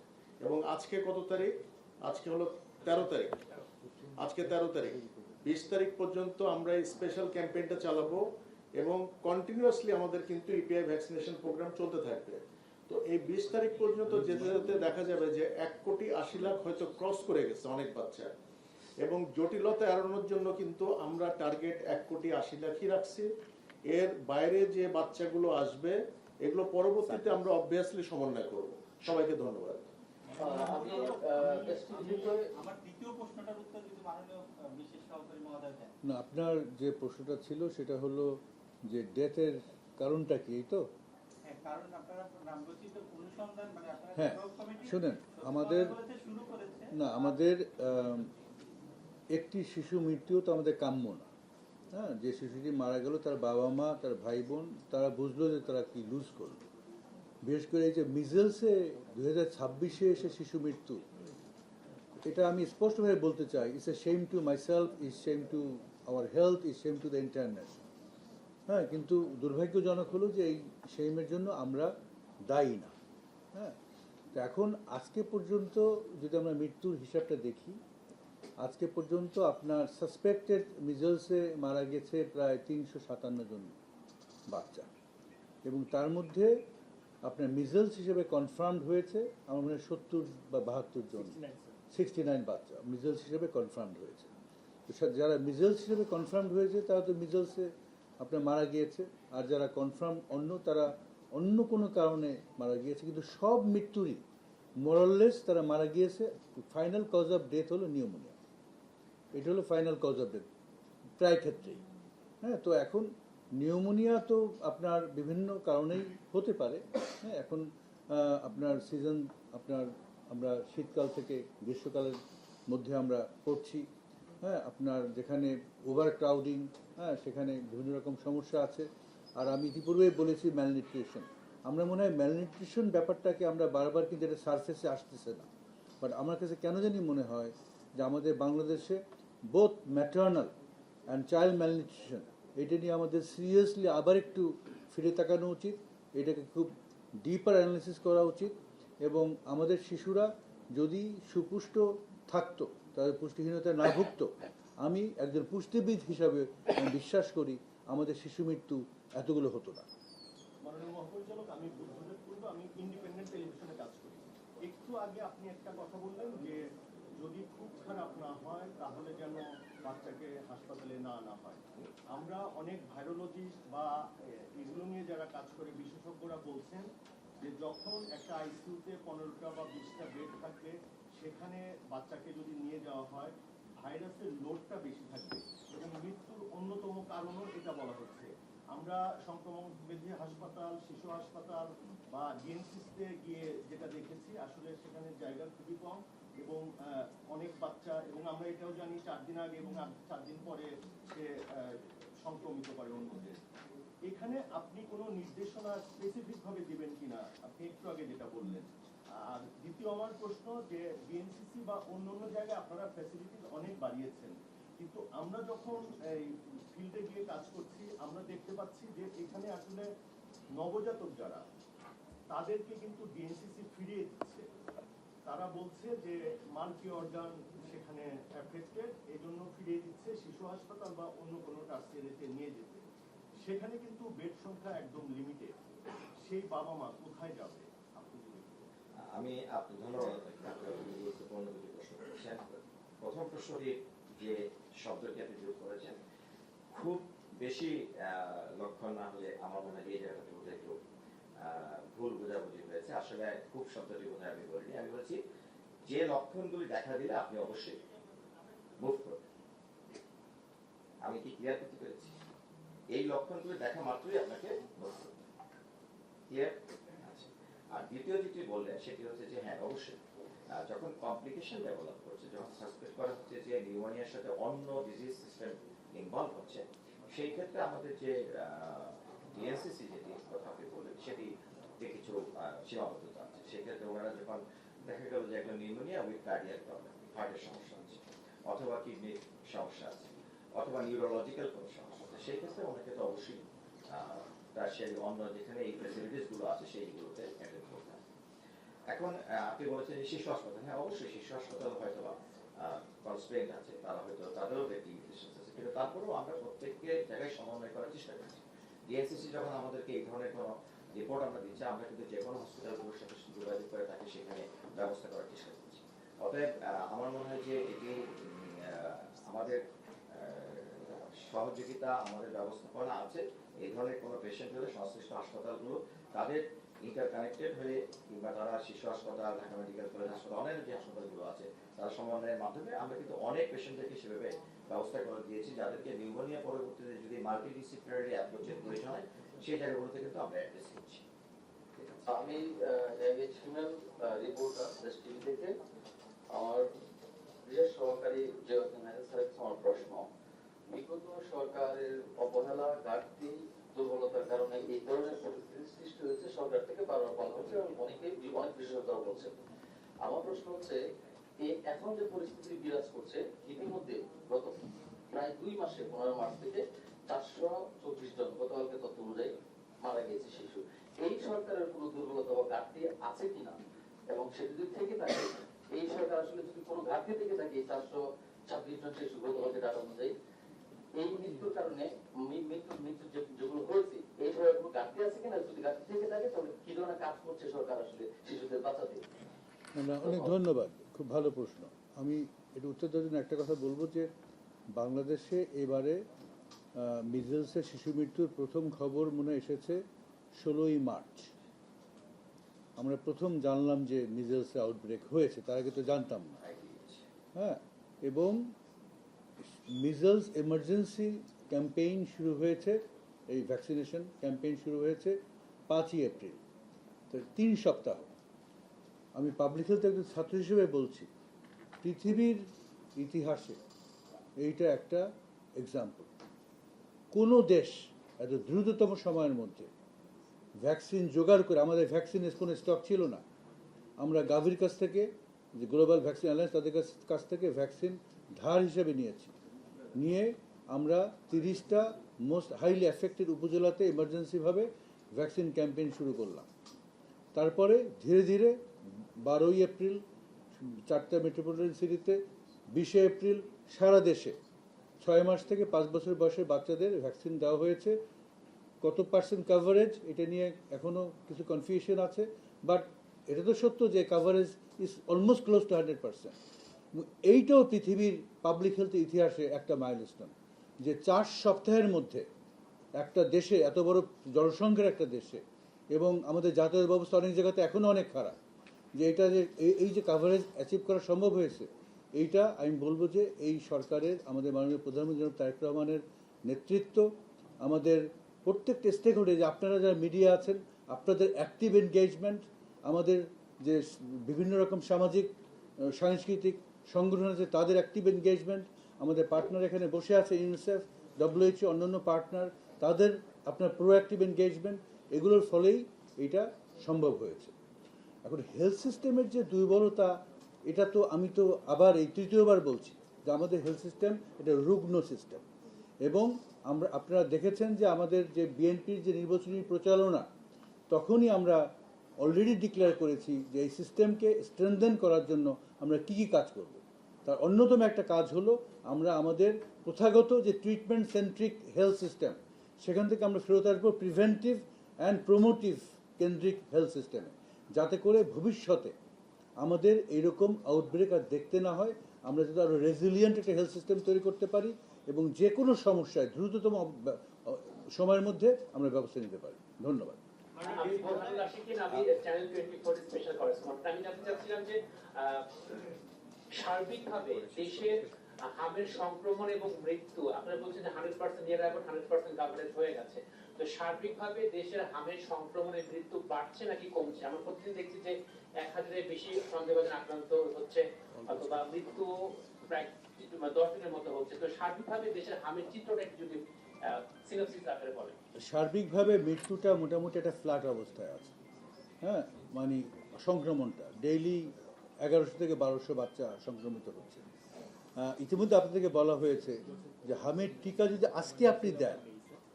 [SPEAKER 7] এবং আজকে কত তারিখ? আজকে হলো 13 তারিখ। আজকে 13 তারিখ, 20 তারিখ পর্যন্ত আমরা এই স্পেশাল ক্যাম্পেইনটা চালাবো, এবং কন্টিনিউয়াসলি আমাদের কিন্তু ইপিআই ভ্যাকসিনেশন প্রোগ্রাম চলতে থাকবে। তো এই 20 তারিখ পর্যন্ত যেতে যেতে দেখা যাবে যে 1,80,00,000 হয়তো ক্রস করে গেছে অনেক বাচ্চা, এবং জটিলতা এড়ানোর জন্য কিন্তু আমরা টার্গেট 1,80,00,000-ই রাখছি। এর বাইরে যে বাচ্চাগুলো আসবে, এগুলো পরবর্তীতে আমরা অবভিয়াসলি সমন্বয় করব। সবাইকে ধন্যবাদ।
[SPEAKER 4] আমার দ্বিতীয় প্রশ্নটার উত্তর যদি মাননীয় বিশেষ সহকারী মহোদয় দেন।
[SPEAKER 1] না, আপনার যে প্রশ্নটা ছিল সেটা হলো যে ডেথের কারণটা কি, এই তো?
[SPEAKER 4] হ্যাঁ, কারণ আপনারা নামগঠিত অনুসন্ধান মানে আপনারা
[SPEAKER 1] হ্যাঁ,
[SPEAKER 4] ড্রাগ কমিটি
[SPEAKER 1] শুনেন, আমাদের
[SPEAKER 4] শুরু করেছে
[SPEAKER 1] না, আমাদের একটি শিশু মৃত্যু তো আমাদের কাম্য না। হ্যাঁ, যে শিশুটি মারা গেল তার বাবা মা, তার ভাই বোন, তারা বুঝলো যে তারা কি লুজ করলো। বিশেষ করে এই যে মিজেলসে 2026-এ এসে শিশু মৃত্যু, এটা আমি স্পষ্টভাবে বলতে চাই, it's a shame to myself, it's shame to our health, it's shame to the internet. হ্যাঁ, কিন্তু দুর্ভাগ্যজনক হলো যে এই শেমের জন্য আমরা দায়ী না। হ্যাঁ, তো এখন আজকে পর্যন্ত যদি আমরা মৃত্যুর হিসাবটা দেখি, আজকে পর্যন্ত আপনার সাসপেক্টেড মিজেলসে মারা গেছে প্রায় 357 জন বাচ্চা, এবং তার মধ্যে আপনার মিজেলস হিসেবে কনফার্মড হয়েছে আমার মনে হয় 70 বা 72 জন, 69 বাচ্চা মিজেলস হিসেবে কনফার্মড হয়েছে। তো যারা মিজেলস হিসেবে কনফার্মড হয়েছে তারা তো মিজেলসে আপনার মারা গিয়েছে, আর যারা কনফার্ম অন্য তারা অন্য কোনো কারণে মারা গিয়েছে, কিন্তু সব মৃত্যুরই মোরাললেস তারা মারা গিয়েছে। ফাইনাল কজ অফ ডেথ হলো নিউমোনিয়া। এটা হলো ফাইনাল কজ অফ ডেথ প্রায় ক্ষেত্রেই। হ্যাঁ, তো এখন নিউমোনিয়া তো আপনার বিভিন্ন কারণেই হতে পারে। হ্যাঁ, এখন আপনার সিজন আমরা শীতকাল থেকে গ্রীষ্মকালের মধ্যে আমরা পড়ছি। হ্যাঁ, আপনার যেখানে ওভার ক্রাউডিং, হ্যাঁ, সেখানে বিভিন্ন রকম সমস্যা আছে। আর আমি ইতিপূর্বেই বলেছি ম্যালনিউট্রিশন। আমরা মনে হয় ম্যালনিউট্রিশন ব্যাপারটাকে আমরা বারবার কিন্তু এটা সারফেসে আসতেছে না, বাট আমার কাছে কেন জানি মনে হয় যে আমাদের বাংলাদেশে both maternal and child malnutrition, এটা নিয়ে আমাদের সিরিয়াসলি আবার একটু ফিরে তাকানো উচিত। এটাকে খুব ডিপার অ্যানালিসিস করা উচিত, এবং আমাদের শিশুরা যদি সুপুষ্ট থাকতো, তাদের পুষ্টিহীনতায় না ভুগতো, আমি একজন পুষ্টিবিদ হিসাবে আমি বিশ্বাস করি আমাদের শিশু মৃত্যু এতগুলো হতো না।
[SPEAKER 8] মাননীয় মহাপরিচালক, আমি বুদ্ধদেব পূর্ব, আমি ইন্ডিপেন্ডেন্ট টেলিভিশনে কাজ করি। একটু আগে আপনি একটা কথা বললেন যে যদি খুব খারাপ না হয় তাহলে যেন বাচ্চাকে হাসপাতালে না আনা হয়। আমরা অনেক ভাইরোলজিস্ট বা এগুলো নিয়ে যারা কাজ করে বিশেষজ্ঞরা বলছেন যে যখন একটা আইসিইউতে 15টা বা 20টা বেড থাকবে, সেখানে বাচ্চাকে যদি নিয়ে যাওয়া হয় ভাইরাসের লোডটা বেশি থাকবে এবং মৃত্যুর অন্যতম কারণও এটা বলা হচ্ছে। আমরা সংক্রমণ ব্যাধি হাসপাতাল, শিশু হাসপাতাল বা ডিএনসিসিতে গিয়ে যেটা দেখেছি, আসলে সেখানে জায়গা খুবই কম এবং অনেক বাচ্চা, এবং আমরা এটাও জানি 4 দিন আগে এবং 4 দিন পরে সে সংক্রমিত করে অন্যদের। এখানে আপনি কোনো নির্দেশনা স্পেসিফিক ভাবে দিবেন কিনা, আপনি একটু আগে যেটা বললেন। আর দ্বিতীয় আমার প্রশ্ন যে ডিএনসিসি বা অন্য জায়গায় আপনারা ফ্যাসিলিটিস অনেক বাড়িয়েছেন, কিন্তু আমরা যখন এই ফিল্ডে গিয়ে কাজ করছি আমরা দেখতে পাচ্ছি যে এখানে আসলে নবজাতক যারা, তাদেরকে কিন্তু ডিএনসিসি ফিরিয়ে দিচ্ছে। তারা বলছে যে মাল্টি অর্গান সেখানে অ্যাফেক্টেড, এই জন্য ফিরিয়ে দিচ্ছে শিশু হাসপাতাল বা অন্য কোনো টার্সিয়ারিতে নিয়ে যেতে। সেখানে কিন্তু বেড সংখ্যা একদম লিমিটেড। সেই বাবা মা কোথায় যাবে?
[SPEAKER 6] আমি আপনি ধন্যবাদ, গুরুত্বপূর্ণ দুটি প্রশ্ন করেছেন। প্রথম প্রশ্নটি যে শব্দটি আপনি যোগ করেছেন, খুব বেশি লক্ষণ না হলে আমার মনে হয় এই জায়গাটাতে বোধহয় একটু ভুল বোঝাবুঝি হয়েছে। আসলে খুব শব্দটি বোধহয় আমি বলিনি, আমি বলছি যে লক্ষণগুলি দেখা দিলে আপনি অবশ্যই মুভ করবেন। আমি কি ক্লিয়ার করতে পেরেছি? এই লক্ষণগুলি দেখা মাত্রই আপনাকে মুভ করতে ক্লিয়ার। আর দ্বিতীয় যেটি বললেন সেটি হচ্ছে যে হ্যাঁ অবশ্যই যখন কমপ্লিকেশন ডেভেলপ করছে, যখন সাসপেক্ট করা হচ্ছে যে নিউমোনিয়ার সাথে অন্য ডিজিজ সিস্টেম ইনভলভ হচ্ছে, সেই ক্ষেত্রে আমাদের যে ডিএনসিসি যেটি কথা আপনি বললেন সেটিতে কিছু সীমাবদ্ধতা আছে। সেক্ষেত্রে ওনারা যখন দেখা গেল যে একটা নিউমোনিয়া উইথ কার্ডিয়াক প্রবলেম, হার্টের সমস্যা আছে, অথবা কিডনির সমস্যা আছে, অথবা নিউরোলজিক্যাল কোনো সমস্যা আছে, সেই ক্ষেত্রে ওনাকে তো অবশ্যই রাজশাহী অন্য যেখানে এই ফ্যাসিলিটিস গুলো আছে সেইগুলোতে অ্যাটেন্ড করতে হবে। এখন আপনি বলেছেন যে শিশু হাসপাতাল, হ্যাঁ অবশ্যই শিশু হাসপাতাল হয়তো বা কনস্ট্রেন্ট আছে, তারা হয়তো তাদেরও ব্যক্তি লিমিটেশন আছে, কিন্তু তারপরেও আমরা প্রত্যেককে জায়গায় সমন্বয় করার চেষ্টা করছি। ডিএনসিসি যখন আমাদেরকে এই ধরনের কোনো রিপোর্ট আমরা দিচ্ছি, আমরা কিন্তু যে কোনো হসপিটালগুলোর সাথে যোগাযোগ করে তাকে সেখানে ব্যবস্থা করার চেষ্টা করছি। অতএব আমার মনে হয় যে এটি আমাদের সহযোগিতা, আমাদের ব্যবস্থাপনা আছে। এই ধরনের কোনো পেশেন্ট হলে সংশ্লিষ্ট হাসপাতালগুলো তাদের ইন্টারকানেক্টেড হয়ে, কিংবা তারা শিশু হাসপাতাল, ঢাকা মেডিকেল কলেজ হাসপাতাল, অন্যান্য যে হাসপাতালগুলো আছে তার সমন্বয়ের মাধ্যমে আমরা কিন্তু অনেক পেশেন্টদেরকে সেভাবে ব্যবস্থা করে দিয়েছি, যাদেরকে নিউমোনিয়া পরবর্তীতে যদি মাল্টিডিসিপ্লিনারি অ্যাপ্রোচের প্রয়োজন হয় সেই জায়গাগুলোতে কিন্তু আমরা অ্যাড্রেস করছি।
[SPEAKER 9] আমি ফিমেল রিপোর্টার দেশ টিভি থেকে। আমার বিশেষ সহকারী জিয়াউদ্দিন হাসান স্যারের আমার প্রশ্ন, বিগত সরকারের অবহেলা, ঘাটতি, দুর্বলতার কারণে এই ধরনের পরিস্থিতির সৃষ্টি হয়েছে। সরকার থেকে বারবার বলা হচ্ছে এবং অনেক বিশেষজ্ঞরা বলছেন। আমার প্রশ্ন হচ্ছে, এখন যে পরিস্থিতি বিরাজ করছে, ইতিমধ্যে গত প্রায় 2 মাসে 15 মার্চ থেকে 424 জন গতকালকে তথ্য অনুযায়ী মারা গেছে শিশু। এই সরকারের কোনো দুর্বলতা বা ঘাটতি আছে কিনা, এবং সেটা যদি থেকে থাকে, এই সরকার আসলে যদি কোনো ঘাটতি থেকে থাকে, 426 জন শিশু গতকালকে ডাটা অনুযায়ী এই মৃত্যুর কারণে মৃত্যু যেগুলো হয়েছে, এই সরকার কোনো ঘাটতি আছে কিনা, যদি ঘাটতি থেকে থাকে তাহলে কি ধরনের কাজ করছে সরকার আসলে শিশুদের বাঁচাতে?
[SPEAKER 1] অনেক ধন্যবাদ, খুব ভালো প্রশ্ন। আমি এটা উত্তর দেওয়ার জন্য একটা কথা বলবো যে বাংলাদেশে এবারে মিজেলসের শিশু মৃত্যুর প্রথম খবর মনে এসেছে 16ই মার্চ। আমরা প্রথম জানলাম যে মিজেলসের আউটব্রেক হয়েছে, তার আগে তো জানতাম না। হ্যাঁ, এবং মিজলস এমার্জেন্সি ক্যাম্পেইন শুরু হয়েছে, এই ভ্যাকসিনেশন ক্যাম্পেইন শুরু হয়েছে 5ই এপ্রিল, তো 3 সপ্তাহ। আমি পাবলিক হেলথ একজন ছাত্র হিসেবে বলছি, পৃথিবীর ইতিহাসে এইটা একটা এক্সাম্পল। কোনো দেশ এত দ্রুততম সময়ের মধ্যে ভ্যাকসিন জোগাড় করে, আমাদের ভ্যাকসিনের কোনো স্টক ছিল না, আমরা গাভির কাছ থেকে, যে গ্লোবাল ভ্যাকসিন অ্যালায়েন্স, তাদের কাছ থেকে ভ্যাকসিন ধার হিসেবে নিয়ে আমরা 30টা মোস্ট হাইলি অ্যাফেক্টেড উপজেলাতে এমার্জেন্সিভাবে ভ্যাকসিন ক্যাম্পেইন শুরু করলাম। তারপরে ধীরে ধীরে 12ই এপ্রিল 4টা মেট্রোপলিটন সিটিতে, 20শে এপ্রিল সারা দেশে 6 মাস থেকে 5 বছর বয়সের বাচ্চাদের ভ্যাকসিন দেওয়া হয়েছে। কত পার্সেন্ট কাভারেজ এটা নিয়ে এখনও কিছু কনফিউশন আছে, বাট এটা তো সত্য যে coverage is almost close two 100%। এইটাও পৃথিবীর পাবলিক হেলথ ইতিহাসে একটা মাইলস্টোন, যে 4 সপ্তাহের মধ্যে একটা দেশে, এত বড় জনসংখ্যার একটা দেশে, এবং আমাদের যাতায়াত ব্যবস্থা অনেক জায়গাতে এখনও অনেক খারাপ, যে এটা যে এই যে কাভারেজ অ্যাচিভ করা সম্ভব হয়েছে, এইটা আমি বলবো যে এই সরকারের, আমাদের মাননীয় প্রধানমন্ত্রী জনাব তারেক রহমানের নেতৃত্ব, আমাদের প্রত্যেকটা স্টেক হোল্ডার, যে আপনারা যারা মিডিয়া আছেন, আপনাদের অ্যাক্টিভ এনগেজমেন্ট, আমাদের যে বিভিন্ন রকম সামাজিক সাংস্কৃতিক সংগঠন আছে তাদের অ্যাক্টিভ এনগেজমেন্ট, আমাদের পার্টনার এখানে বসে আছে ইউনিসেফ, WHO, অন্যান্য পার্টনার, তাদের আপনার প্রোঅ্যাক্টিভ এনগেজমেন্ট, এগুলোর ফলেই এটা সম্ভব হয়েছে। এখন হেলথ সিস্টেমের যে দুর্বলতা, এটা তো আমি তো আবার এই 3য়বার বলছি যে আমাদের হেলথ সিস্টেম এটা রুগ্ন সিস্টেম, এবং আপনারা দেখেছেন যে আমাদের যে বিএনপির যে নির্বাচনী প্রচারণা, তখনই আমরা অলরেডি ডিক্লেয়ার করেছি যে এই সিস্টেমকে স্ট্রেনথেন করার জন্য আমরা কী কী কাজ করব। তার অন্যতম একটা কাজ হলো আমরা আমাদের প্রথাগত যে ট্রিটমেন্ট সেন্ট্রিক হেলথ সিস্টেম, সেখান থেকে আমরা ফেরত আসবো প্রিভেন্টিভ অ্যান্ড প্রমোটিভ কেন্দ্রিক হেলথ সিস্টেমে, যাতে করে ভবিষ্যতে আমাদের এইরকম আউটব্রেক আর দেখতে না হয়, আমরা যাতে আরও রেজিলিয়েন্ট একটা হেলথ সিস্টেম তৈরি করতে পারি এবং যে কোনো সমস্যায় দ্রুততম সময়ের মধ্যে আমরা ব্যবস্থা নিতে পারি। ধন্যবাদ।
[SPEAKER 5] আমি বোরহানুল আশিকিন, আমি চ্যানেল 24 স্পেশাল করেসপন্ডেন্ট। আমি জানতে চাচ্ছিলাম যে সার্বিকভাবে দেশের হামের সংক্রমণ এবং মৃত্যু, আপনারা বলছেন যে 100% নিয়ার অ্যাবাউট 100% কভারেজ হয়ে গেছে, তো সার্বিকভাবে দেশের হামের সংক্রমণের মৃত্যু বাড়ছে নাকি কমছে? আমরা প্রতিদিন দেখছি যে 1000-এর বেশি সন্দেহভাজন আক্রান্ত হচ্ছে, অথবা মৃত্যু প্রায় 10 দিনের মতো হচ্ছে। তো সার্বিকভাবে দেশের হামের চিত্রটা একটু যদি সিনপসিস আকারে বলেন।
[SPEAKER 1] সার্বিকভাবে মৃত্যুটা মোটামুটি একটা ফ্ল্যাট অবস্থায় আছে, হ্যাঁ, মানে সংক্রমণটা ডেইলি 1100 থেকে 1200 বাচ্চা সংক্রমিত হচ্ছে। ইতিমধ্যে আপনাদেরকে বলা হয়েছে যে হামের টিকা যদি আজকে আপনি দেন,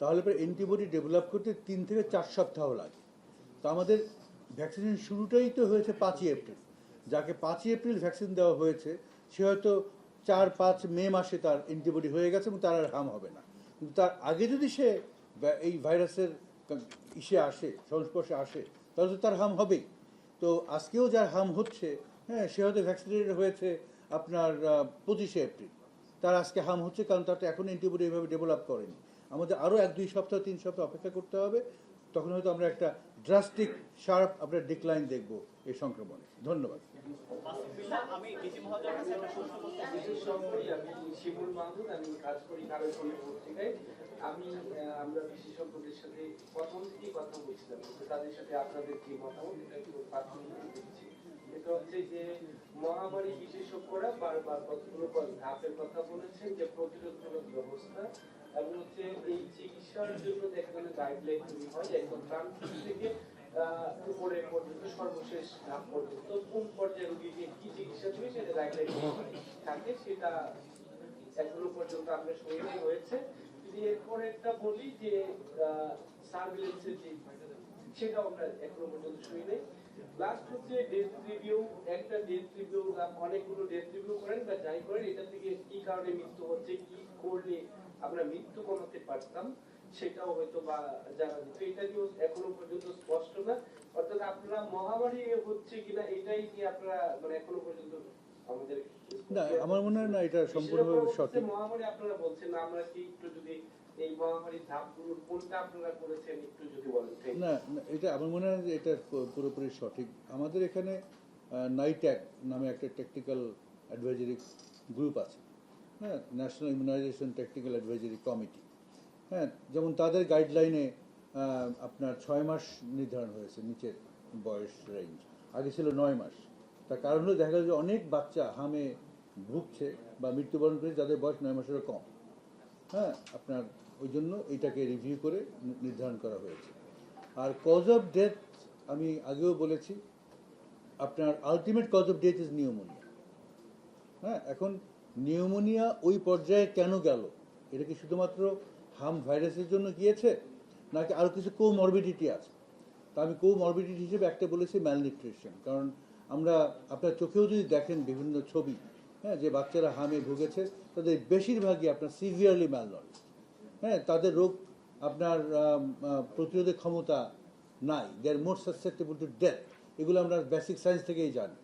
[SPEAKER 1] তাহলে পরে অ্যান্টিবডি ডেভেলপ করতে 3 থেকে 4 সপ্তাহ লাগে। তো আমাদের ভ্যাকসিনেশন শুরুটাই তো হয়েছে 5ই এপ্রিল। যাকে 5ই এপ্রিল ভ্যাকসিন দেওয়া হয়েছে, সে হয়তো 4-5 মে মাসে তার অ্যান্টিবডি হয়ে গেছে এবং তার আর হাম হবে না। কিন্তু তার আগে যদি সে এই ভাইরাসের সংস্পর্শে আসে, তাহলে তো তার হাম হবেই। তো আজকেও যার হাম হচ্ছে, হ্যাঁ, সে হয়তো ভ্যাকসিনেটেড হয়েছে আপনার 25শে এপ্রিল, তার আজকে হাম হচ্ছে, কারণ তার তো এখন অ্যান্টিবডি এভাবে ডেভেলপ করেনি। আমাদের আরও 1-2 সপ্তাহ 3 সপ্তাহ অপেক্ষা করতে হবে, তখন হয়তো আমরা একটা ড্রাস্টিক শার্প আপনার ডিক্লাইন দেখব এই সংক্রমণে। ধন্যবাদ।
[SPEAKER 4] আমি ডিজি মহোদয়ের কাছে একটা প্রশ্ন করতে চাই।
[SPEAKER 3] বিশেষ করে আমি শিমুল মাহমুদ, আমি কাজ করি কাগজপত্র পত্রিকায়। আমরা বিশেষজ্ঞদের সাথে প্রথম থেকেই কথা বলছিলাম, কিন্তু তাদের সাথে আপনাদের যে মতামত এটা একটু পার্থক্য দেখছি। এটা হচ্ছে যে মহামারী বিশেষজ্ঞরা বারবার কতগুলো ধাপের কথা বলেছেন, যে প্রতিরোধমূলক ব্যবস্থা এবং হচ্ছে এই চিকিৎসার জন্য দেখা গেলে গাইডলাইন তৈরি হয় একদম প্রান্তিক থেকে উপরে পর্যন্ত, সর্বশেষ ধাপ পর্যন্ত কোন পর্যায়ে রোগীকে কি চিকিৎসা দেবে সেটা গাইডলাইন থাকে, সেটা এখনো পর্যন্ত আমরা শুনে হয়েছে। যদি এরপরে একটা বলি যে সার্ভিলেন্সের যে সেটাও আমরা এখনো পর্যন্ত শুনি নাই। লাস্ট হচ্ছে ডেথ রিভিউ, একটা ডেথ রিভিউ, অনেকগুলো ডেথ রিভিউ করেন বা যাই করেন, এটা থেকে কি কারণে মৃত্যু হচ্ছে, কি করলে আমরা মৃত্যু কমাতে পারতাম, সেটাও হয়তো বা জানা যেত। এটা নিয়েও এখনো পর্যন্ত স্পষ্ট না। অর্থাৎ আপনারা মহামারী হচ্ছে কিনা এটাই কি আপনারা মানে এখনো পর্যন্ত আমাদের
[SPEAKER 1] না, আমার মনে হয় না এটা সম্পূর্ণভাবে সঠিক।
[SPEAKER 3] মহামারী আপনারা বলছেন না, আমরা কি একটু যদি এই মহামারীর ধাপগুলোর কোনটা আপনারা করেছেন একটু যদি বলেন।
[SPEAKER 1] না, এটা আমার মনে হয় যে এটা পুরোপুরি সঠিক। আমাদের এখানে নাইট্যাক নামে একটা টেকনিক্যাল অ্যাডভাইজারি গ্রুপ আছে, হ্যাঁ, national immunization technical advisory committee, হ্যাঁ, যেমন তাদের গাইডলাইনে আপনার 6 মাস নির্ধারণ হয়েছে নিচের বয়স রেঞ্জ, আগে ছিল 9 মাস। তার কারণ হলো দেখা গেল যে অনেক বাচ্চা হামে ভুগছে বা মৃত্যুবরণ করে যাদের বয়স 9 মাসেরও কম। হ্যাঁ, আপনার ওই জন্য এটাকে রিভিউ করে নির্ধারণ করা হয়েছে। আর কজ অফ ডেথ আমি আগেও বলেছি, আপনার ultimate cause of death is pneumonia. হ্যাঁ, এখন নিউমোনিয়া ওই পর্যায়ে কেন গেল, এটা কি শুধুমাত্র হাম ভাইরাসের জন্য গিয়েছে নাকি আরও কিছু কোমরবিডিটি আছে? তা আমি কোমরবিডিটি হিসেবে একটা বলেছি ম্যালনিউট্রিশন। কারণ আমরা আপনার চোখেও যদি দেখেন বিভিন্ন ছবি, হ্যাঁ, যে বাচ্চারা হামে ভুগেছে তাদের বেশিরভাগই আপনার সিভিয়ারলি ম্যালনরিশ। হ্যাঁ, তাদের রোগ আপনার প্রতিরোধের ক্ষমতা নাই, দে আর মোর সাসেপ্টেবল টু ডেথ। এগুলো আমরা বেসিক সায়েন্স থেকেই জানি।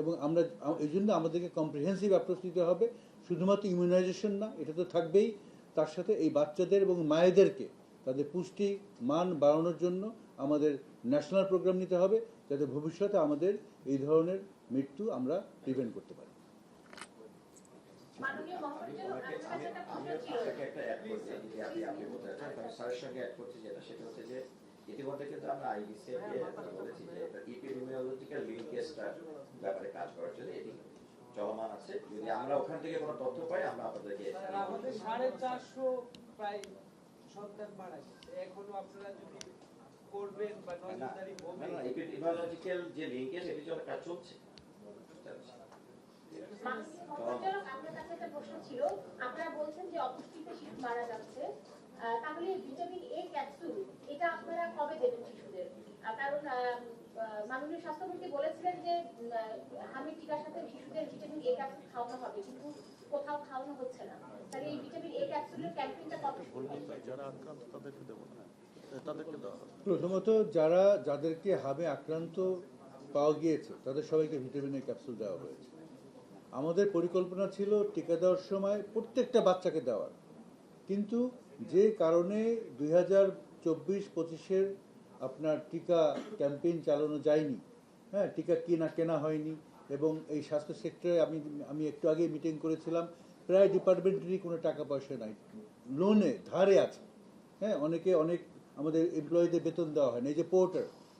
[SPEAKER 1] এবং আমরা এই জন্য আমাদেরকে কম্প্রিহেন্সিভ অ্যাপ্রোচ নিতে হবে, শুধুমাত্র ইমিউনাইজেশন না, এটা তো থাকবেই, তার সাথে এই বাচ্চাদের এবং মায়েদেরকে তাদের পুষ্টি মান বাড়ানোর জন্য আমাদের ন্যাশনাল প্রোগ্রাম নিতে হবে, যাতে ভবিষ্যতে আমাদের এই ধরনের মৃত্যু আমরা প্রিভেন্ট করতে পারি।
[SPEAKER 10] মাননীয় মহাপরিচালক, আপনার কাছে একটা প্রশ্ন ছিল।
[SPEAKER 6] আপনাকে একটা অ্যাড করছি, যদি আপনি বলতে চান, তবে স্যারের সঙ্গে অ্যাড করছি যেটা, সেটা হচ্ছে যে ইতিমধ্যে কিন্তু আমরা আইবিসিএফ কে বলেছি যে এটা এপিডেমিওলজিক্যাল লিঙ্কেজটা ব্যাপারে কাজ করার জন্য এটি চলমান আছে। যদি আমরা ওখান থেকে কোনো তথ্য পাই আমরা আপনাদেরকে
[SPEAKER 11] আমাদের 450 প্রায় সন্তান মারা গেছে, এখনো আপনারা যদি করবেন বা নজরদারি করবেন,
[SPEAKER 6] এপিডেমিওলজিক্যাল যে লিঙ্কেজ এটি জন্য কাজ চলছে।
[SPEAKER 10] মাননীয় মহাপরিচালক, আপনার কাছে একটা প্রশ্ন ছিল। আপনারা বলছেন যে অপুষ্টিতে শিশু মারা যাচ্ছে, তাহলে ভিটামিন এ ক্যাপসুল এটা আপনারা কবে দেবেন শিশুদের? কারণ মাননীয় স্বাস্থ্যমন্ত্রী বলেছিলেন যে হামির টিকার সাথে শিশুদের ভিটামিন এ ক্যাপসুল খাওয়ানো হবে, কিন্তু কোথাও খাওয়ানো হচ্ছে না। তাহলে এই ভিটামিন এ ক্যাপসুলের ক্যাম্পেইনটা কবে শুরু হবে?
[SPEAKER 7] যারা আক্রান্ত তাদেরকে দেবো না, তাদেরকে দেওয়া হবে।
[SPEAKER 1] প্রথমত যাদেরকে হাবে আক্রান্ত পাওয়া গিয়েছে তাদের সবাইকে ভিটামিন এ ক্যাপসুল দেওয়া হয়েছে। আমাদের পরিকল্পনা ছিল টিকা দেওয়ার সময় প্রত্যেকটা বাচ্চাকে দেওয়ার, কিন্তু যে কারণে 2024-25-এর আপনার টিকা ক্যাম্পেইন চালানো যায়নি, হ্যাঁ, টিকা কেনা হয়নি, এবং এই স্বাস্থ্য সেক্টরে আমি একটু আগে মিটিং করেছিলাম, প্রায় ডিপার্টমেন্টেরই কোনো টাকা পয়সা নাই, লোনে ধারে আছে। হ্যাঁ, অনেক আমাদের এমপ্লয়ীদের বেতন দেওয়া হয় না। এই যে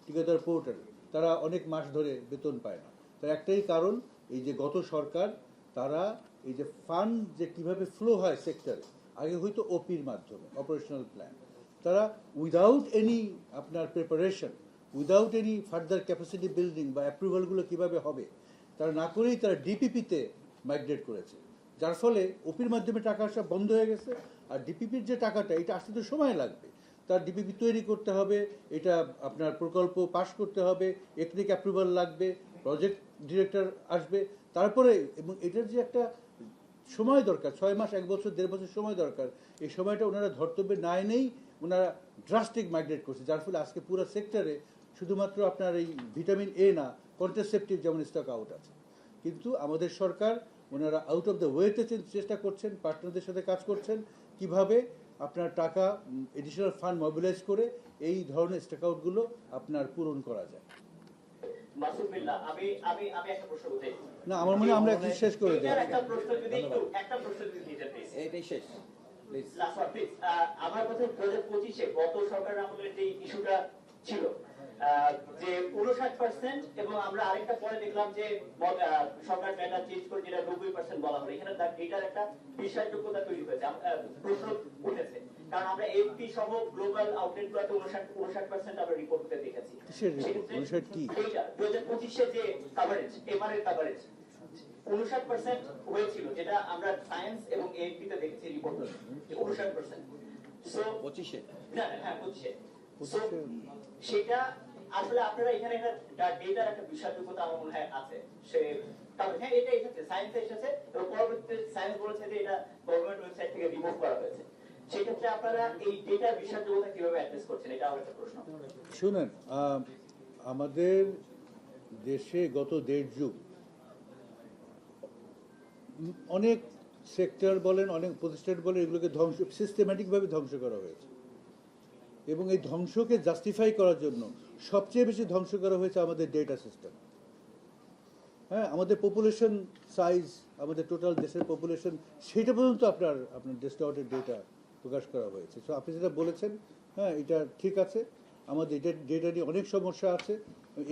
[SPEAKER 1] টিকাদার পোর্টার, তারা অনেক মাস ধরে বেতন পায় না। তার একটাই কারণ, এই যে গত সরকার তারা এই যে ফান্ড যে কিভাবে ফ্লো হয় সেক্টরে, আগে হয়তো ওপির মাধ্যমে অপারেশনাল প্ল্যান, তারা উইদাউট এনি আপনার preparation, without any further capacity building বা অ্যাপ্রুভালগুলো কিভাবে হবে তারা না করেই তারা ডিপিপিতে মাইগ্রেট করেছে, যার ফলে ওপির মাধ্যমে টাকা আসা বন্ধ হয়ে গেছে। আর ডিপিপির যে টাকাটা, এটা আসতে তো সময় লাগবে, তার ডিপিপি তৈরি করতে হবে, এটা আপনার প্রকল্প পাস করতে হবে, টেকনিক অ্যাপ্রুভাল লাগবে, প্রজেক্ট ডিরেক্টর আসবে, তারপরে, এবং এটার যে একটা সময় দরকার, 6 মাস 1 বছর 1.5 বছর সময় দরকার, এই সময়টা ওনারা ধর্তব্যে না এনেই ওনারা ড্রাস্টিক মাইগ্রেট করছে, যার ফলে আজকে পুরো সেক্টরে শুধুমাত্র আপনার এই ভিটামিন এ না, কন্ট্রাসেপটিভ যেমন স্টক আউট আছে। কিন্তু আমাদের সরকার, ওনারা আউট অফ দ্য ওয়েতে চেষ্টা করছেন, পার্টনারদের সাথে কাজ করছেন, কিভাবে আপনার টাকা এডিশনাল ফান্ড মোবিলাইজ করে এই ধরনের স্টক আউটগুলো আপনার পূরণ করা যায়।
[SPEAKER 2] মাসুদ বিল্লাহ, আমি একটা প্রশ্ন করতে চাই।
[SPEAKER 1] না, আমার মনে হয় আমরা একটু শেষ করে দিই।
[SPEAKER 2] একটা প্রশ্ন যদি দিতে প্লিজ।
[SPEAKER 6] এইটাই শেষ প্লিজ।
[SPEAKER 2] Last one please. আমার কথা 2025-এ গত সরকারের আমলে যে ইস্যুটা ছিল যে 59%, এবং আমরা আরেকটা পরে দেখলাম যে সরকার ডেটা চেঞ্জ করে যেটা 90% বলা হলো, এখানে এটার একটা বিশ্বাসযোগ্যতা তৈরি হয়েছে, প্রশ্ন উঠেছে, কারণ আমরা এফপি সহ গ্লোবাল আউটলেটগুলোতে 59% আমরা রিপোর্ট করতে দেখেছি।
[SPEAKER 1] কি
[SPEAKER 2] 2025-এ যে কভারেজ, এমআরএর কভারেজ 59% হয়েছিল, যেটা আমরা সায়েন্স এবং এএফপি তে দেখেছি রিপোর্ট 59%। সো 25-এ, হ্যাঁ 25-এ, সো সেটা আসলে আপনারা এখানে একটা ডেটার একটা বিশ্বাসযোগ্যতা আমার মনে হয় আছে, সে কারণ হ্যাঁ এটা এসেছে, সায়েন্সে এসেছে, এবং পরবর্তীতে সায়েন্স বলেছে যে এটা গভর্নমেন্ট ওয়েবসাইট থেকে রিমুভ করা হয়েছে। সেক্ষেত্রে আপনারা এই ডেটার বিশ্বাসযোগ্যতা কিভাবে অ্যাড্রেস করছেন, এটা আমার একটা প্রশ্ন।
[SPEAKER 1] শুনেন, আমাদের দেশে গত 1.5 যুগ অনেক সেক্টর বলেন, অনেক প্রতিষ্ঠান বলেন, এগুলোকে সিস্টেম্যাটিকভাবে ধ্বংস করা হয়েছে, এবং এই ধ্বংসকে জাস্টিফাই করার জন্য সবচেয়ে বেশি ধ্বংস করা হয়েছে আমাদের ডেটা সিস্টেম। হ্যাঁ, আমাদের পপুলেশন সাইজ, আমাদের টোটাল দেশের পপুলেশন, সেইটা পর্যন্ত আপনার ডিস্টর্টেড ডেটা প্রকাশ করা হয়েছে। সো আপনি যেটা বলেছেন, হ্যাঁ, এটা ঠিক আছে। আমাদের ডেটা নিয়ে অনেক সমস্যা আছে,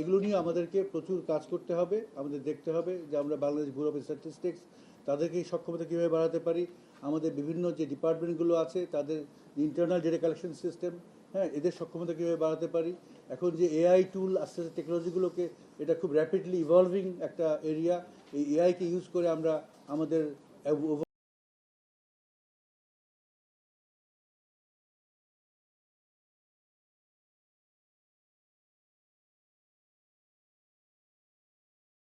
[SPEAKER 1] এগুলো নিয়ে আমাদেরকে প্রচুর কাজ করতে হবে। আমাদের দেখতে হবে যে আমরা বাংলাদেশ ব্যুরো অফ স্ট্যাটিস্টিক্স তাদেরকে এই সক্ষমতা কীভাবে বাড়াতে পারি, আমাদের বিভিন্ন যে ডিপার্টমেন্টগুলো আছে তাদের ইন্টারনাল ডেটা কালেকশন সিস্টেম, হ্যাঁ, এদের সক্ষমতা কীভাবে বাড়াতে পারি। এখন যে এআই টুল আস্তে আস্তে টেকনোলজিগুলোকে, এটা খুব র্যাপিডলি ইভলভিং একটা এরিয়া। এই এআইকে ইউজ করে আমরা আমাদের